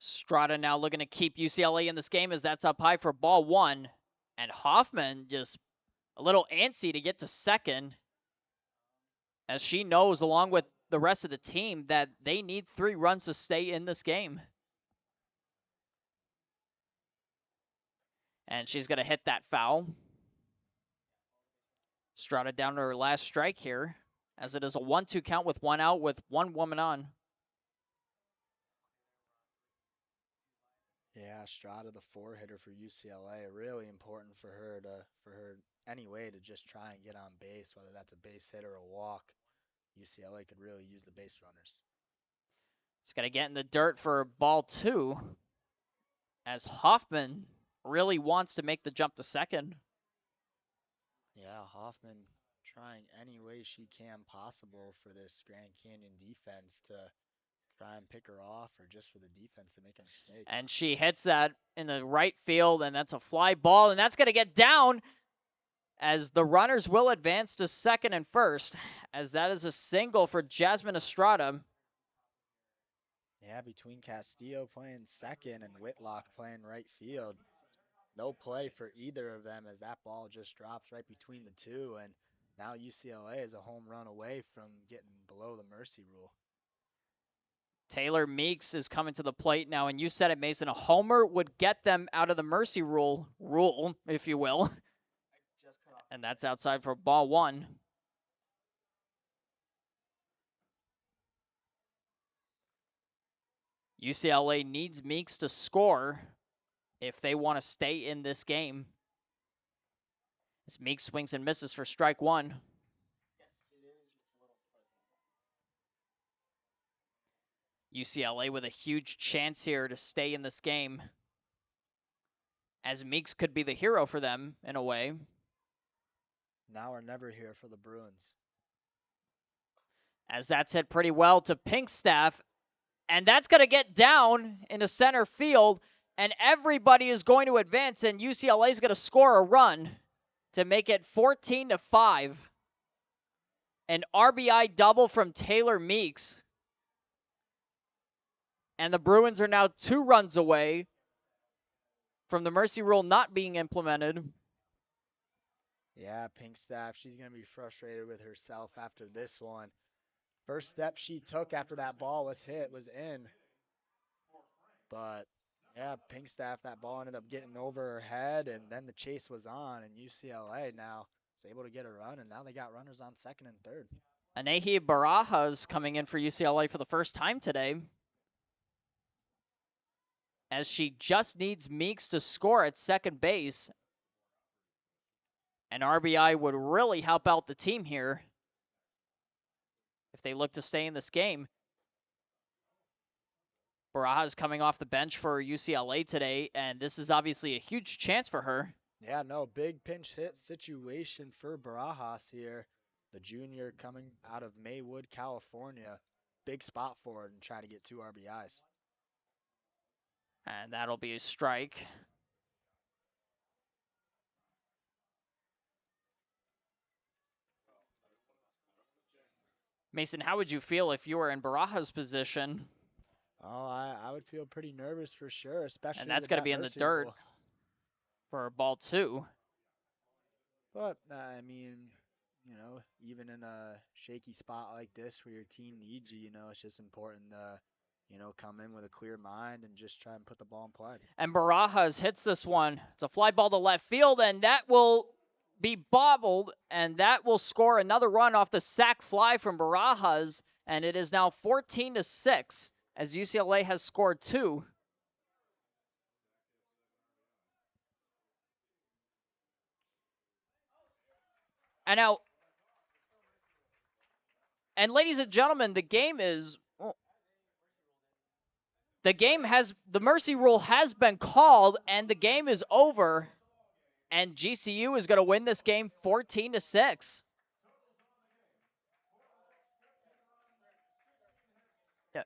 Estrada now looking to keep UCLA in this game as that's up high for ball 1. And Hoffman just a little antsy to get to second, as she knows, along with the rest of the team, that they need 3 runs to stay in this game. And she's going to hit that foul. Estrada down to her last strike here, as it is a 1-2 count with 1 out with 1 woman on. Yeah, Estrada, the 4-hitter for UCLA, really important for her anyway to just try and get on base, whether that's a base hit or a walk. UCLA could really use the base runners. It's going to get in the dirt for ball 2, as Hoffman really wants to make the jump to second. Yeah, Hoffman trying any way she can possible for this Grand Canyon defense to try and pick her off, or just for the defense to make a mistake. And she hits that in the right field, and that's a fly ball, and that's going to get down as the runners will advance to second and first, as that is a single for Jasmine Estrada. Yeah, between Castillo playing second and Whitlock playing right field, no play for either of them as that ball just drops right between the two, and now UCLA is a home run away from getting below the mercy rule. Taylor Meeks is coming to the plate now, and you said it, Mason. A homer would get them out of the mercy rule, if you will. And that's outside for ball one. UCLA needs Meeks to score if they want to stay in this game. As Meeks swings and misses for strike one. UCLA with a huge chance here to stay in this game, as Meeks could be the hero for them in a way. Now or never here for the Bruins. As that's hit pretty well to Pinkstaff, and that's going to get down into center field, and everybody is going to advance, and UCLA is going to score a run to make it 14-5. An RBI double from Taylor Meeks. And the Bruins are now 2 runs away from the mercy rule not being implemented. Yeah, Pinkstaff, she's going to be frustrated with herself after this one. First step she took after that ball was hit was in. But, yeah, Pinkstaff, that ball ended up getting over her head, and then the chase was on, and UCLA now is able to get a run, and now they got runners on second and third. Anahi Barajas coming in for UCLA for the first time today, as she just needs Meeks to score at second base. An RBI would really help out the team here if they look to stay in this game. Barajas coming off the bench for UCLA today, and this is obviously a huge chance for her. Yeah, no, big pinch hit situation for Barajas here. The junior coming out of Maywood, California. Big spot for it and try to get 2 RBIs. And that'll be a strike. Mason, how would you feel if you were in Barajas' position? Oh, I would feel pretty nervous for sure, especially. And that's going to be in the dirt for ball 2. But, I mean, you know, even in a shaky spot like this where your team needs you, you know, it's just important to, you know, come in with a clear mind and just try and put the ball in play. And Barajas hits this one. It's a fly ball to left field, and that will be bobbled, and that will score another run off the sac fly from Barajas, and it is now 14-6 as UCLA has scored 2. And now, and ladies and gentlemen, the mercy rule has been called, and the game is over. And GCU is going to win this game 14-6. Yeah.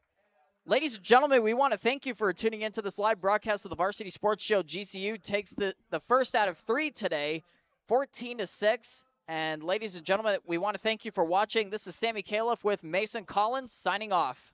Ladies and gentlemen, we want to thank you for tuning into this live broadcast of the Varsity Sports Show. GCU takes the first out of 3 today, 14-6. And ladies and gentlemen, we want to thank you for watching. This is Sammy Califf with Mason Collins signing off.